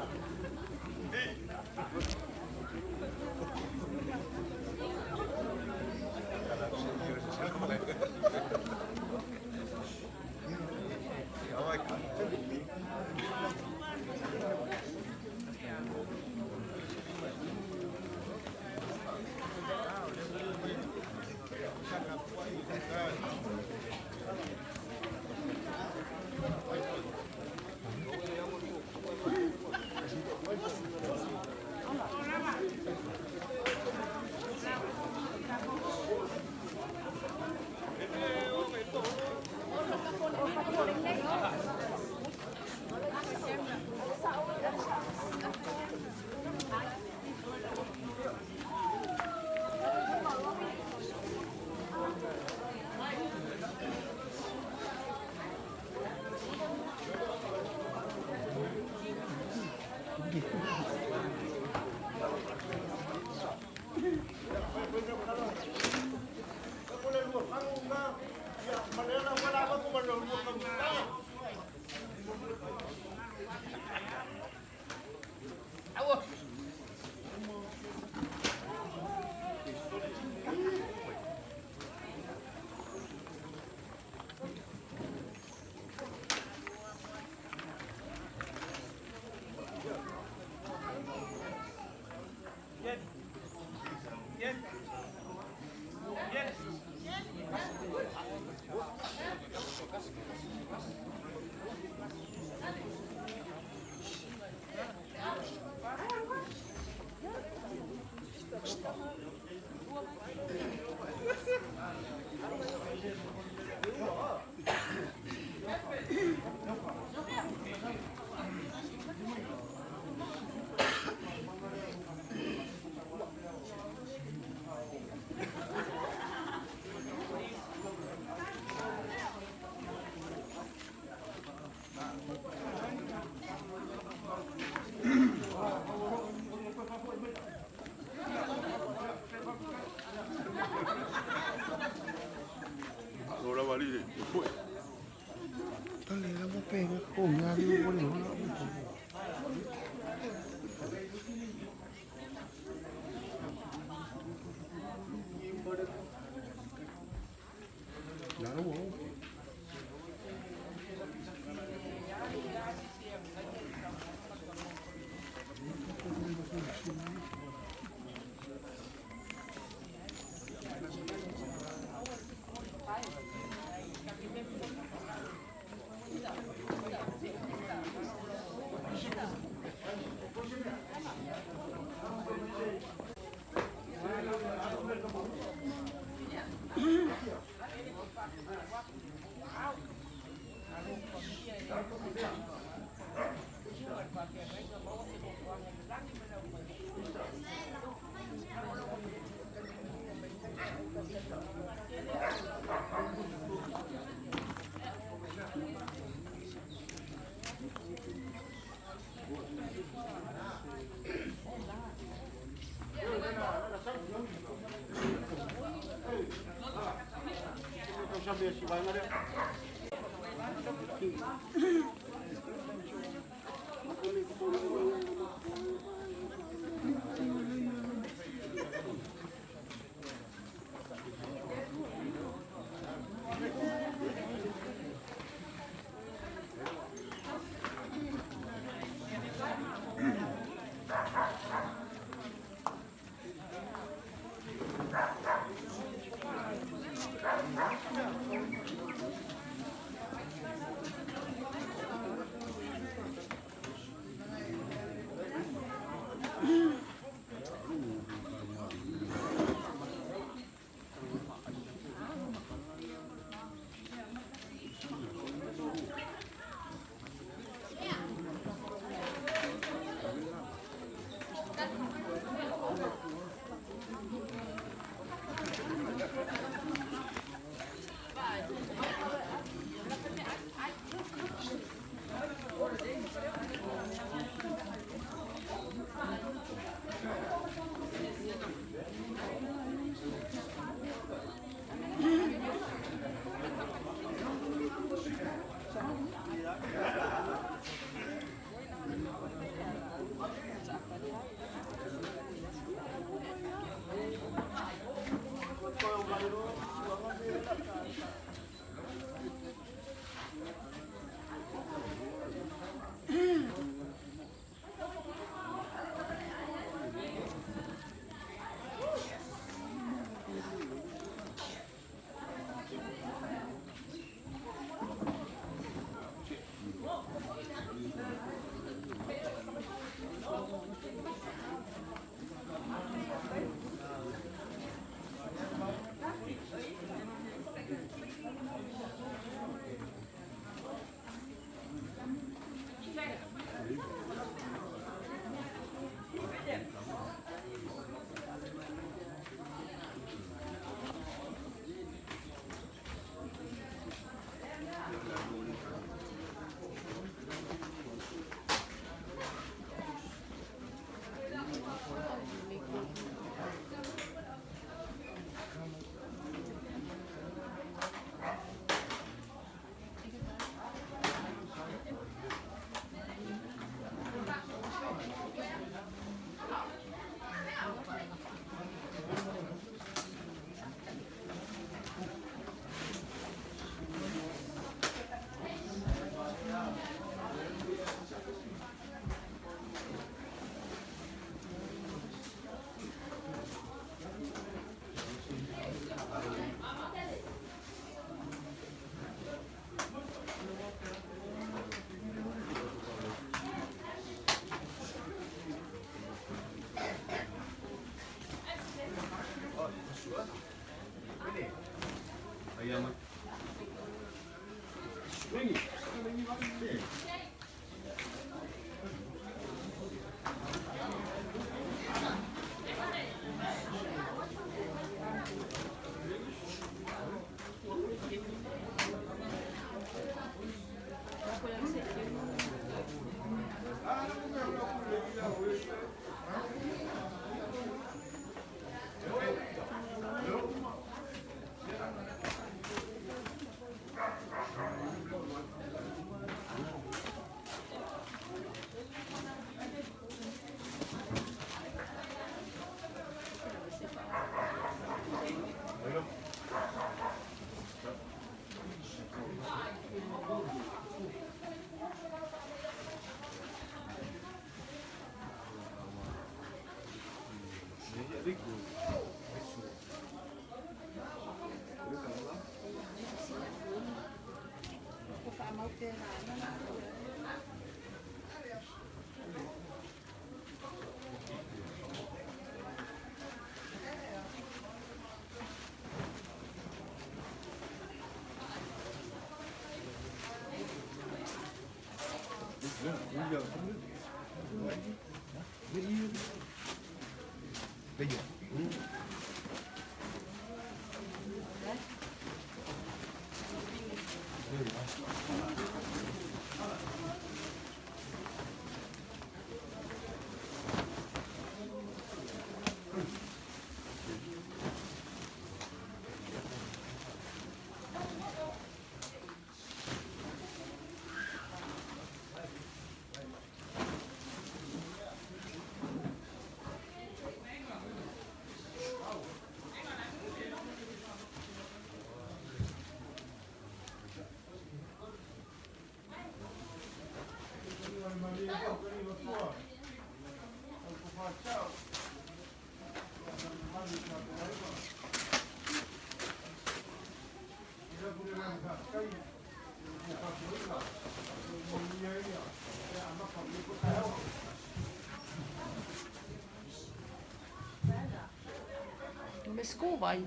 Mas ko vai.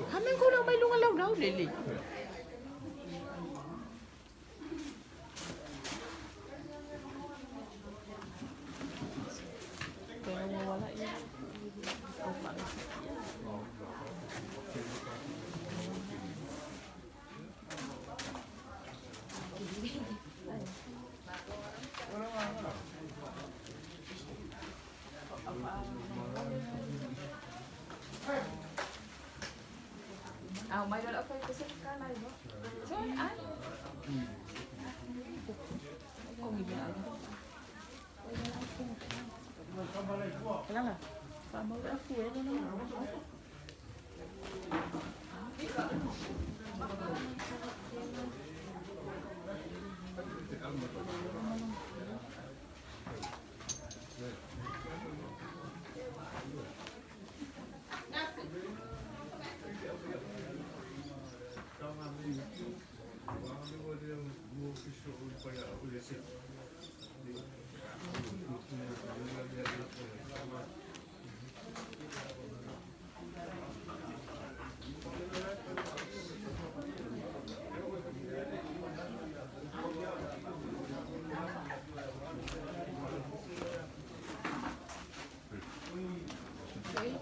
Hamen ko lang may lungalaw lili. Pero wala yun. May wala pa ito sa kanay mo. So, ay? Kung hindi ay. Wala na. Pamaw na po. Wala na.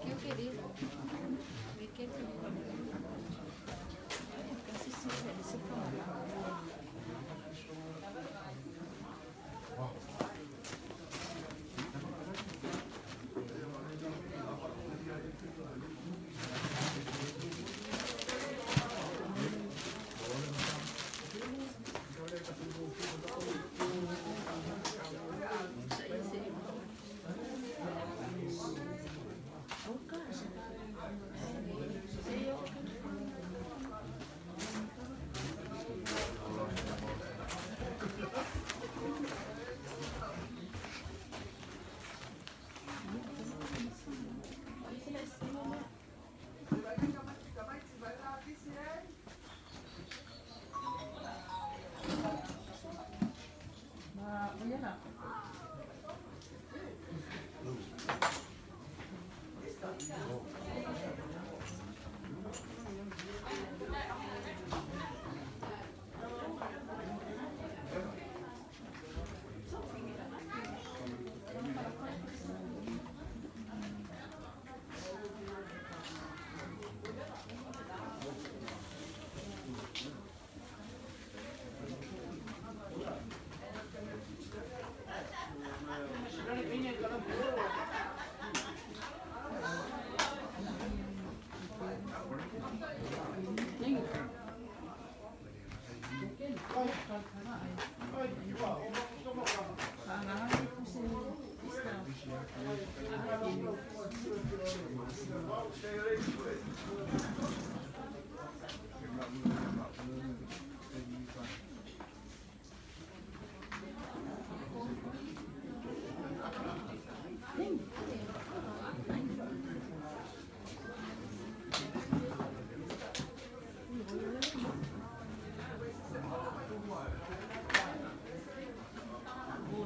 Eu queria.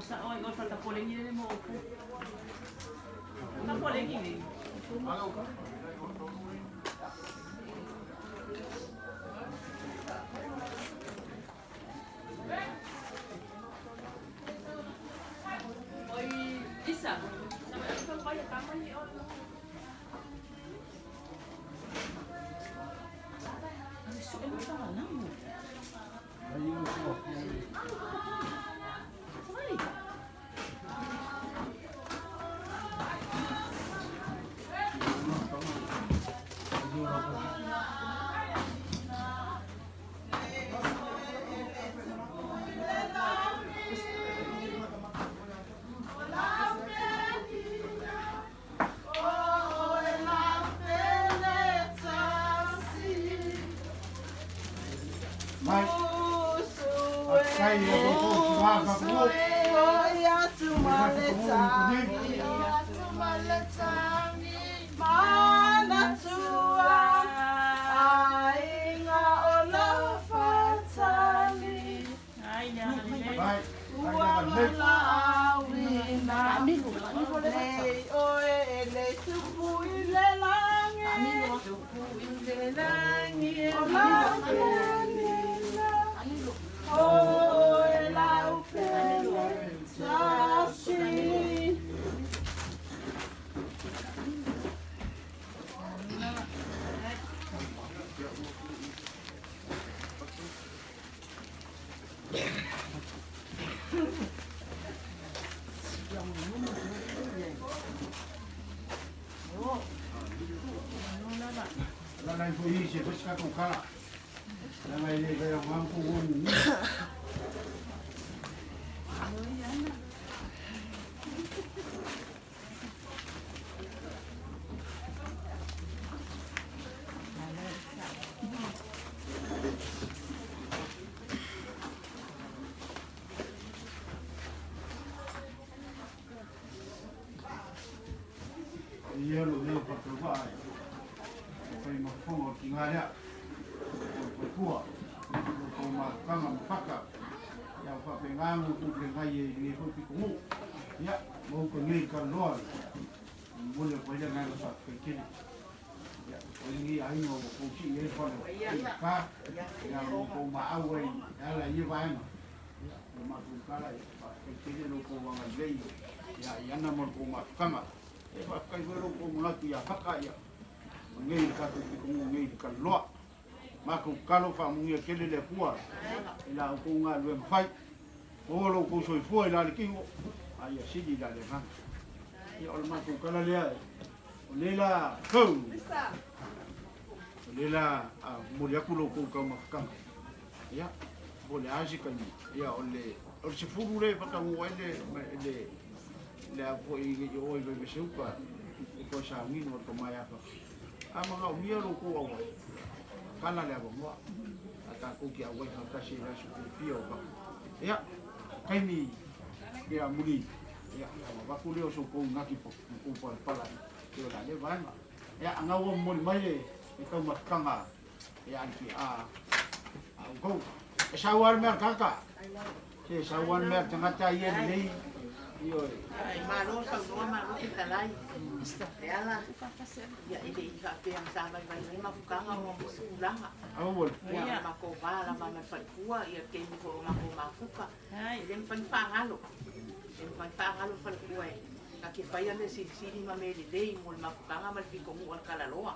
Sa oi o sa poleng ni mo. Na poleng ni. Oi, isa. Sa kaya tama ni on. Ano sa ano sa lang mo? Ayun siya. Lalai po hisi, basta ka kung kala. Lalai ni kaya mampu ni. Iya lu ni pakai Pai mafongo ki ngarea ko kua ko ma kanga mpaka ya fa pengangu ku pengai ni ko ki ku ya mo ko ni ka loa mo le ko ya ngalo sa ke kini ya ko ni ai no ko ki ye fa no ka ya mo ko ma awe ya la ye ba no ma ku kala ya ke kini no ko wa ngai ya ya na mo ko ma kanga e fa kai ro ko mo ki ya haka ya ngai ka tu ku ngai ka loa ma ku kalo fa mu ye kele le pua ila ku nga lu fai o lo ku soi foi la ki ai si di la le ha ya o ma ku kala le o le la ko o le la mo ya ku lo ku ka ma ka ya bo le aji ka ni ya o se furu le pa ka mo le a po i o i be se upa ko sa mi no to mai apa mga umia ro ko wa kana le abo ata ko ki awa ka shi la su pio ba ya kai ni ya muri ya ba ku le so ko na ki po ko pa pala ke la le ba ya anga wo mo mai e ka ma kanga ya ki ko shawar mer kaka ke shawar mer tanga ta ye ni yo Ai malo sa no malo ki talai. Ela ya ile ka pe ang sa ba ni mafukanga mo sulanga. amo bol Ya makobala mama falkua ya ke ni ko mafuka. Ai dem fanfangalo. Dem fanfangalo falkua. Ka ke fai ande si mame le mo mafukanga mal fi ko mo kalaloa.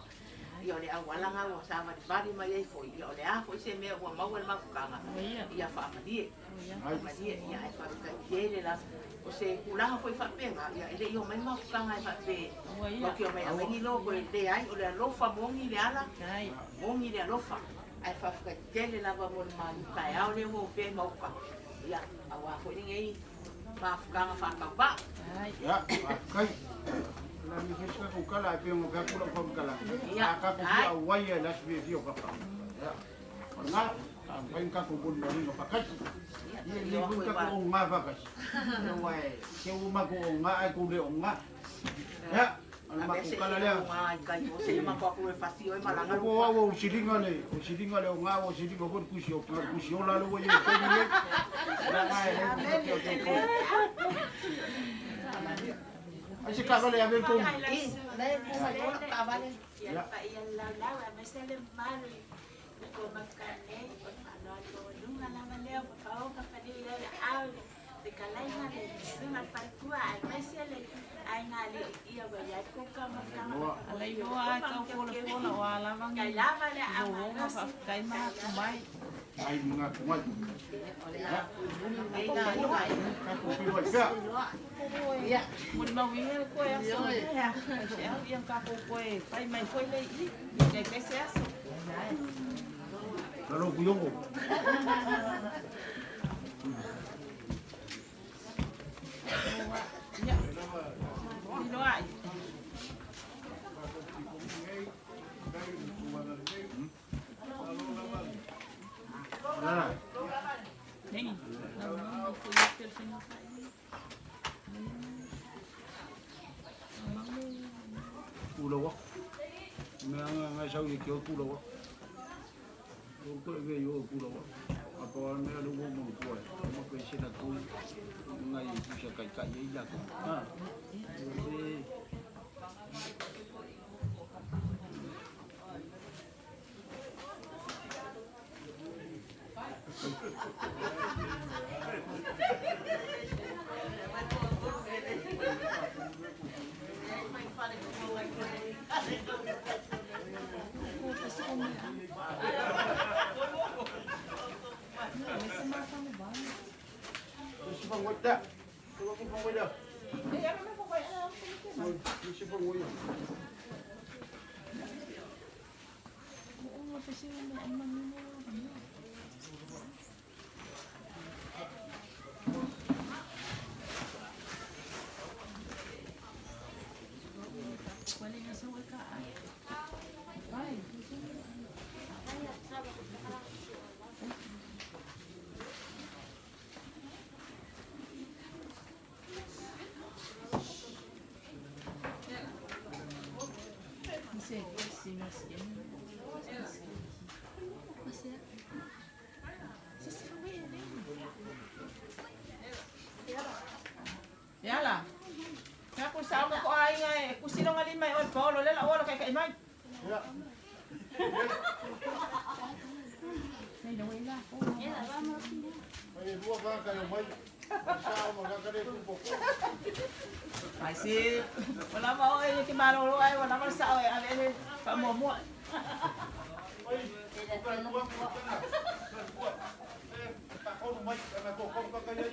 Yo le awala nga wa sa ma bari ma ye foi yo le a foi se me wa ma wel mafukanga. Ya fa ma die. Ai ma die ya fa ka kele la o se kulanga foi fa penga ya ile yo mai mafukanga fa pe. O ke o mai ni logo de ai o le lofa mongi le ala. Mongi le lofa. Ai fa ka kele la va mo ma ka ya o le mo pe mo ka. Ya awa foi ninguém mafukanga fa ka ba. ya kai la mi ke ska ko kala pe mo ka kula ko kala ya ka ku ya wa ya la sbe fi o ka Nga, ang kain ka kubun na rin kapakas. Hindi ko ka kung nga bakas. Kaya umago nga ay kuli nga. Ya, ano makukalala. Ako ako silingan eh. O silingan eh nga o silingan ko kusyo lalo ko yung pwede. Ay si kakali abel ko. Ya pa iyan law, masalim mari. Ko makane, ano dunga naman leo pa ka padilla aw. De kalay na le, sima partua ay masele ay ngali iya bayat ko ka makama. Alay mo ay kau pula wala bang. Kay lama le Oo nga kay mga kumay. Ay mga kumay. Aiga. Kakupiway ka. Ya, mun mawingal ko yang so ya. Siya yang kapo ko eh. Pai mai foi le i. Kay kasi aso. Lalo kuyong ko. Ya. Dino ay. Wala. Ning. Ang fulitir sa inyo. Pulaw ako. Nga siya ulit yung pulaw ako. Yung ko yung pulaw ako. Ako ang may alungo mong buhay. Ako kayo sila ko. Ngayon ko siya kay kaya iyak. Sipang wala. Sipang wala. Sipang wala. Yala. Kaya kung sa ko ay nga eh, kung sino nga limay o paolo, lala wala kay kaimay. May nawala ko. May dua ba kayo may? Sa magkakalit po. Ay si, wala ba o yung kimarolo ay, wala ba sa o ay, ano pamomo. Ay, bukan dua po ka. Takon may anak ko kung kakaya.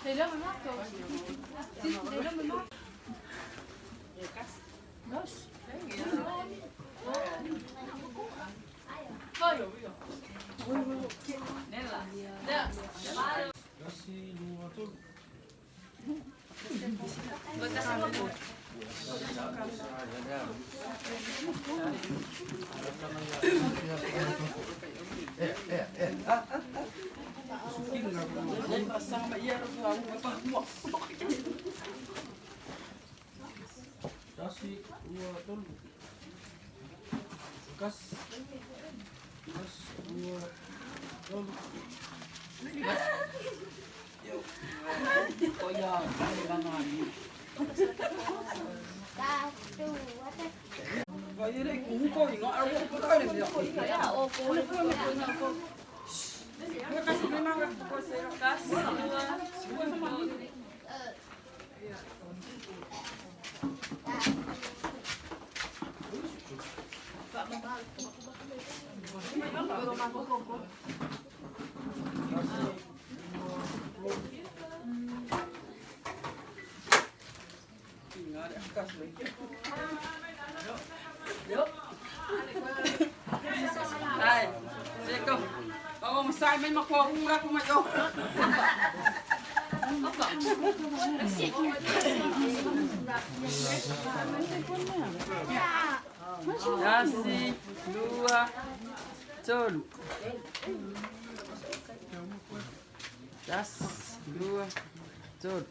C'est là, maman, toi aussi. Si, c'est là, maman. Đây, đây cô. Ông sai mấy mà cô cũng ra cũng mày đâu. Nasi, dua, tolu. Das, dua, tolu.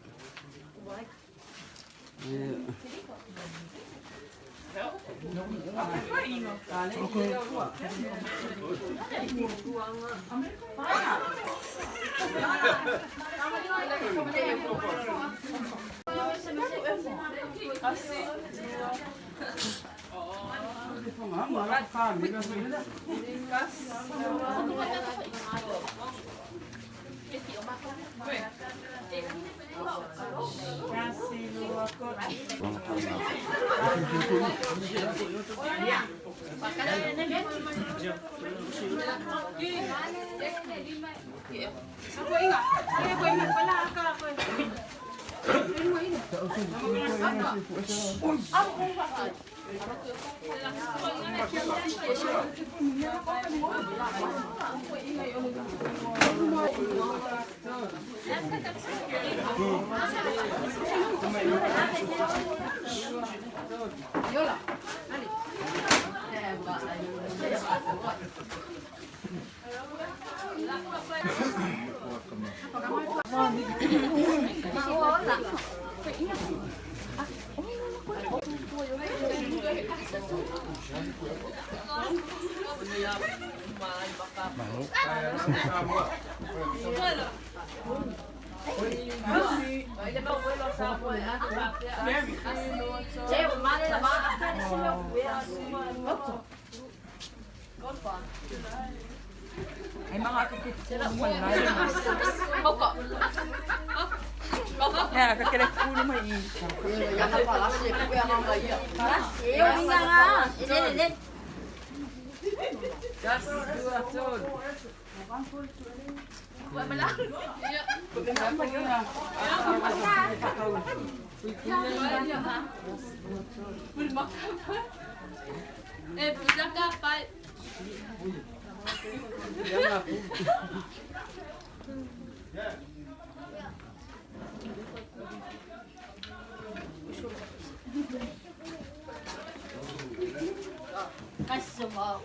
Ay mga kakit mo na. Opo. Ya, kakilek ulo mo i. Yana pala siya ko yung mga iya. Iyo nga. Ini. Das dua tol. Buat malam. Ya. Apa dia? Berjaga apa? Kasih semua.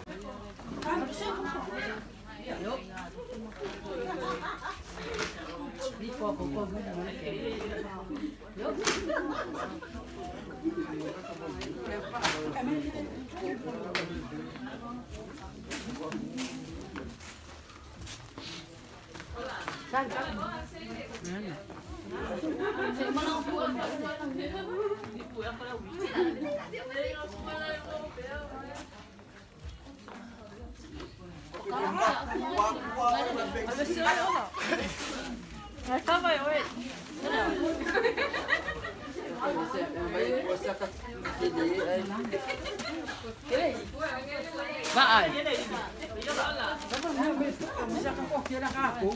Vai. Bisa kan kok kira aku.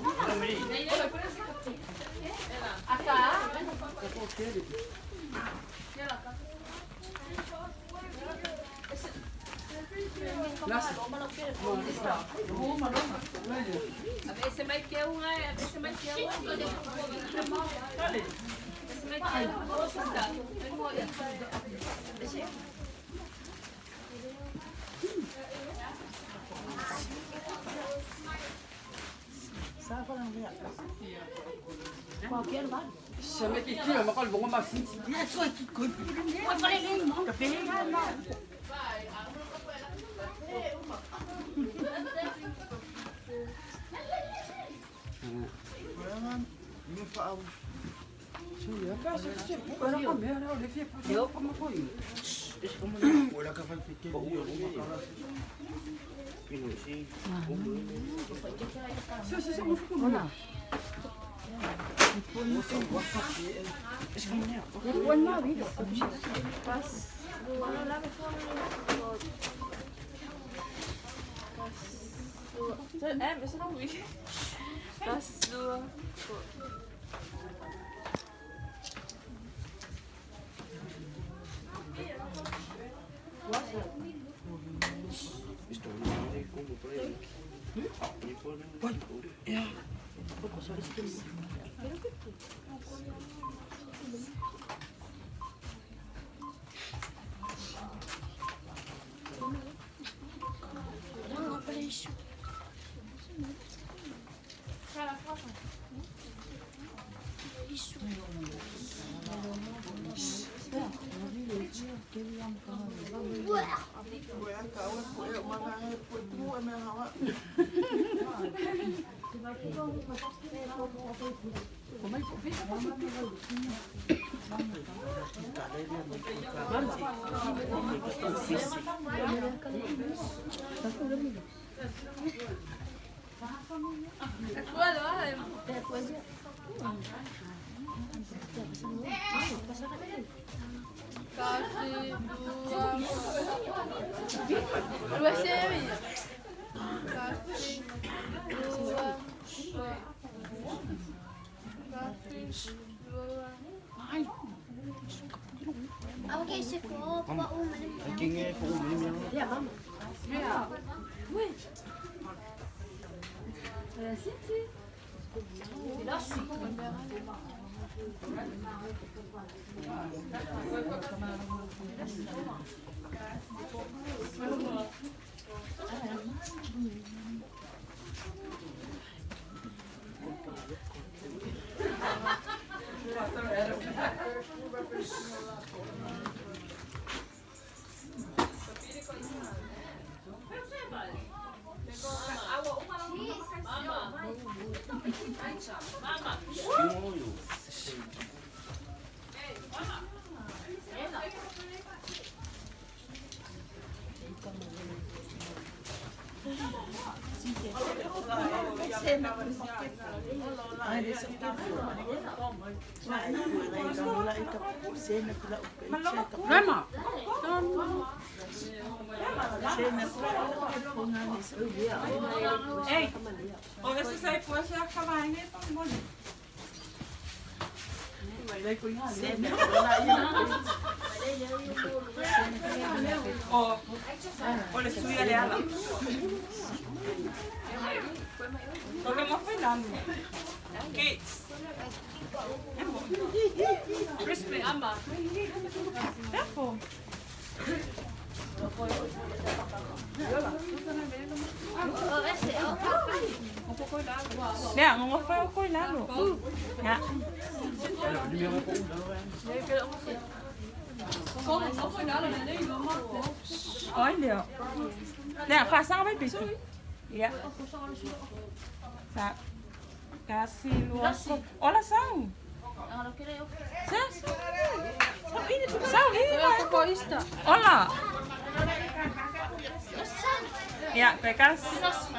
Sampai kira makal bunga masin. Dia so ikut. Dua seri. Okay, c'est quoi? Pas où, madame? Kingnya po umim. Ya, mama. Ya. Oui. Senti. Merci. Ai, Lema. Ei, olha se sai por essa cavalinha tá bom. Oh, olha se ia dela. Olha uma filhando. Kids. Crispy, ama. Careful. Nè, ngon phải có lá luôn. Dạ. Ôi liệu. Nè, pha sao với biscuit. Dạ. Dạ. Kasih luar. Olha sao? Sao ini pak? Olha. Ya, pekas.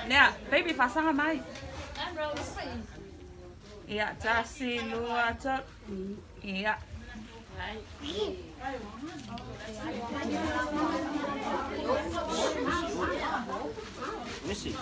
Ya, baby pasang sama mai. Ya, kasih luar cok. Ya. Missy.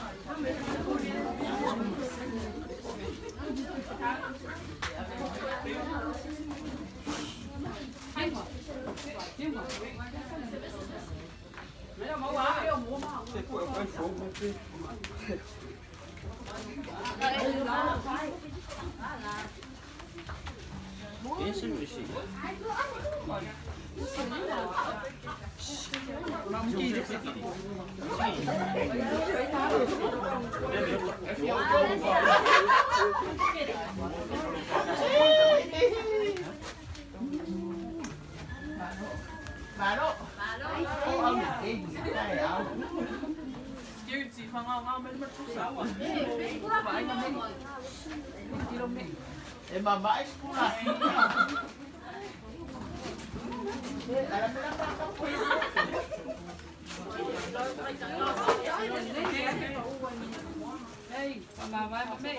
Hey, mama, mami.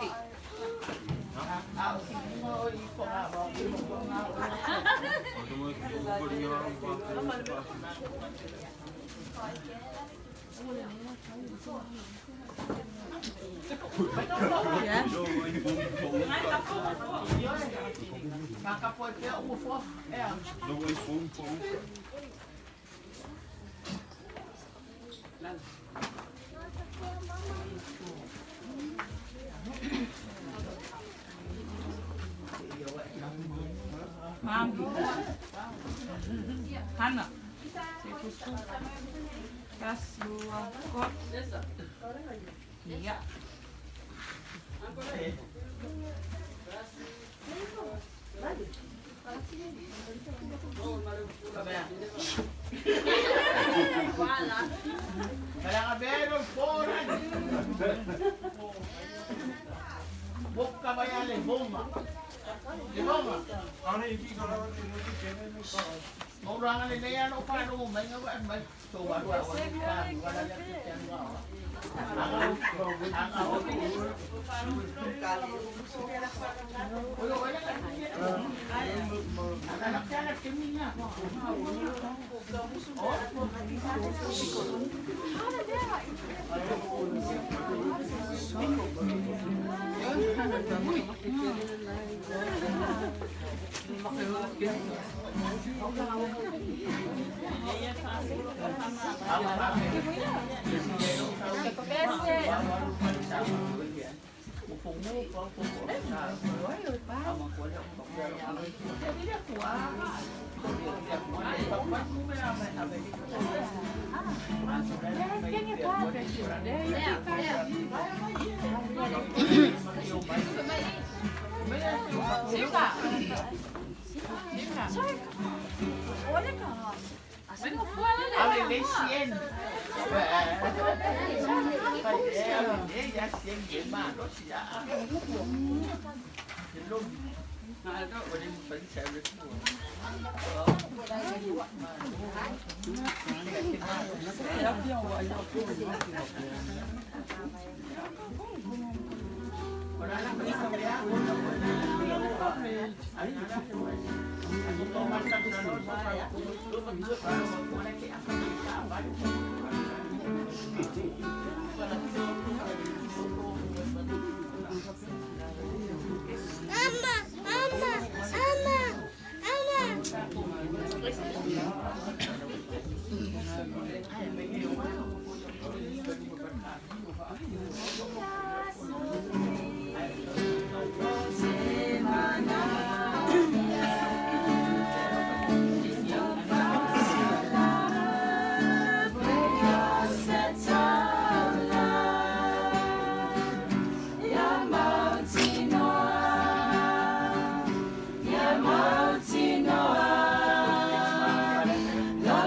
Mam, Hana, kasih kok, iya. Boca bayale bomba. Di bomba. Ano ibig ko lang Orang ni yan o para mo may ngawan may so wala wala yan wala. Lord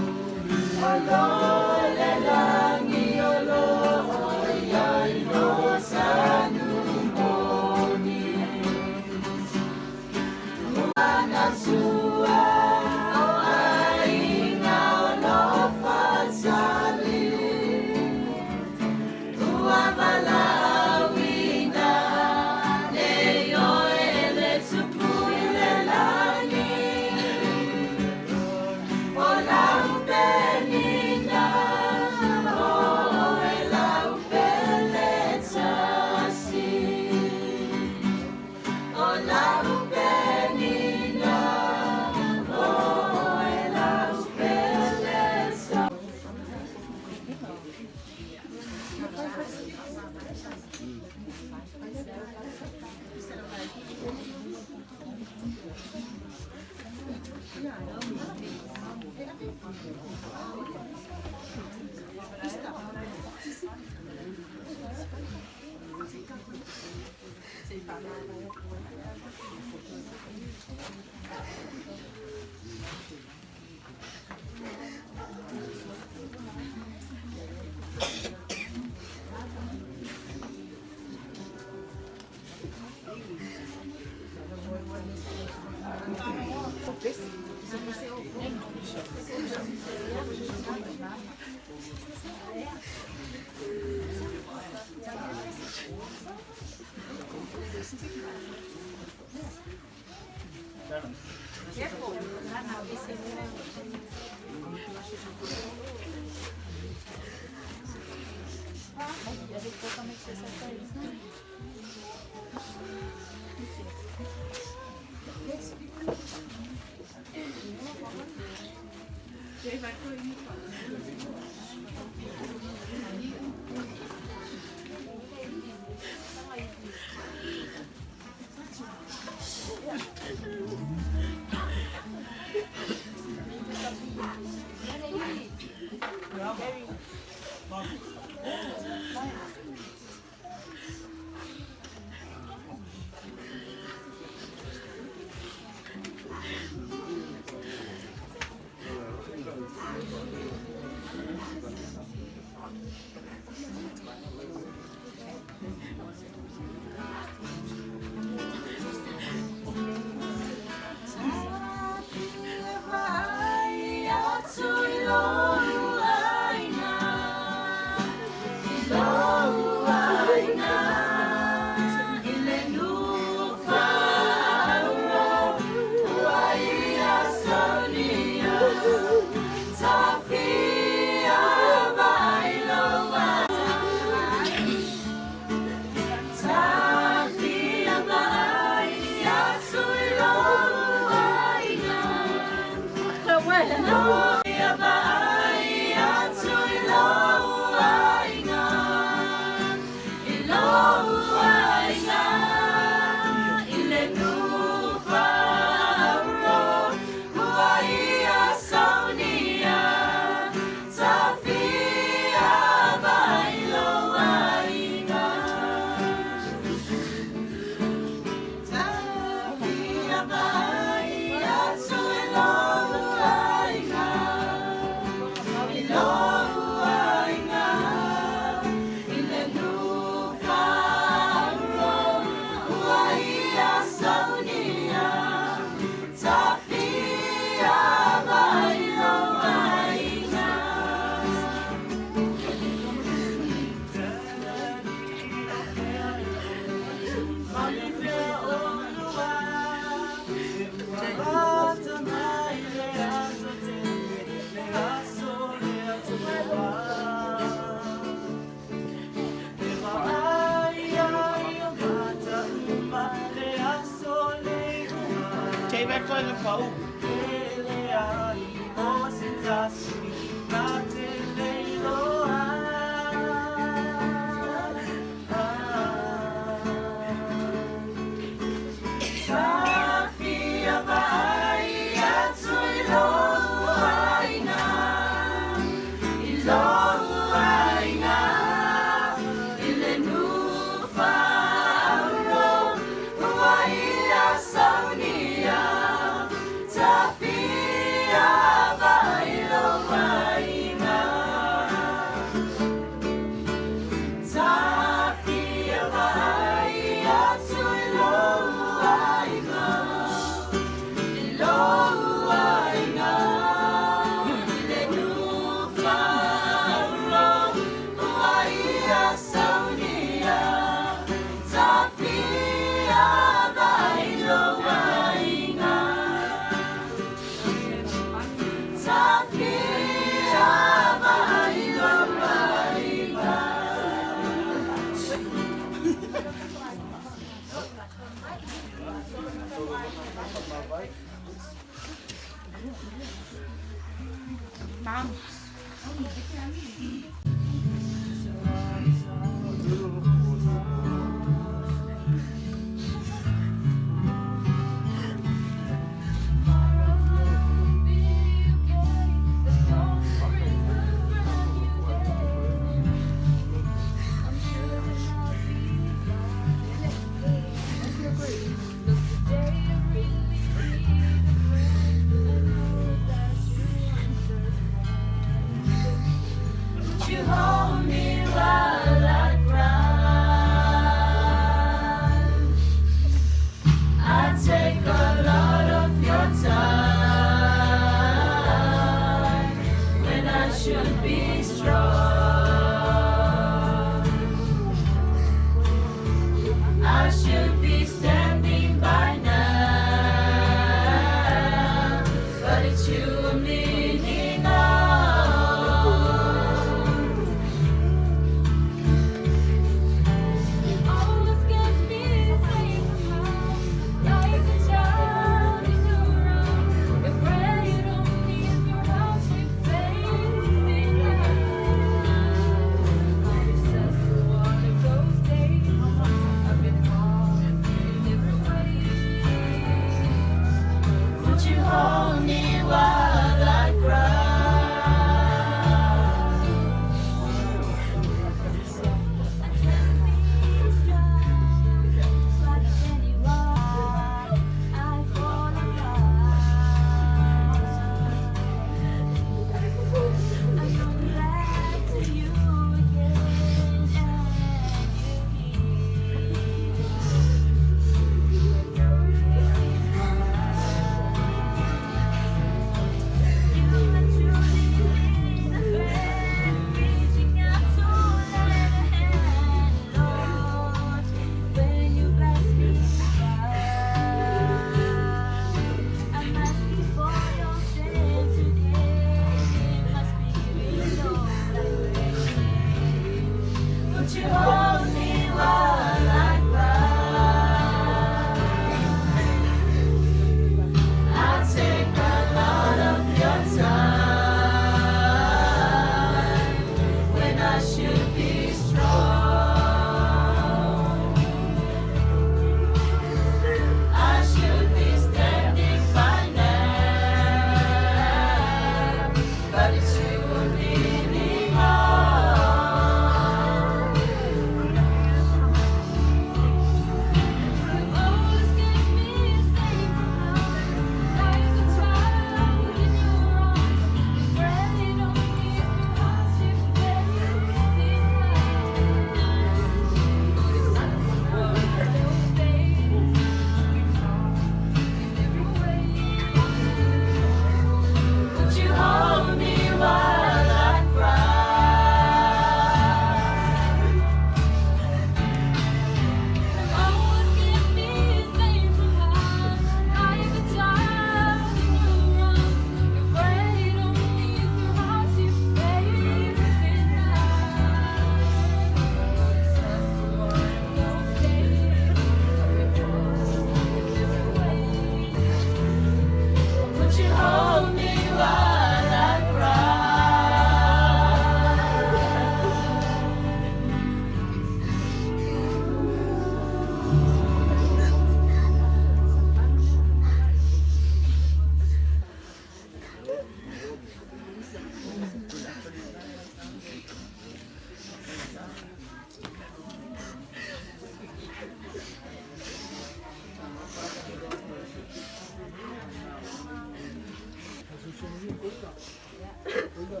Aiga.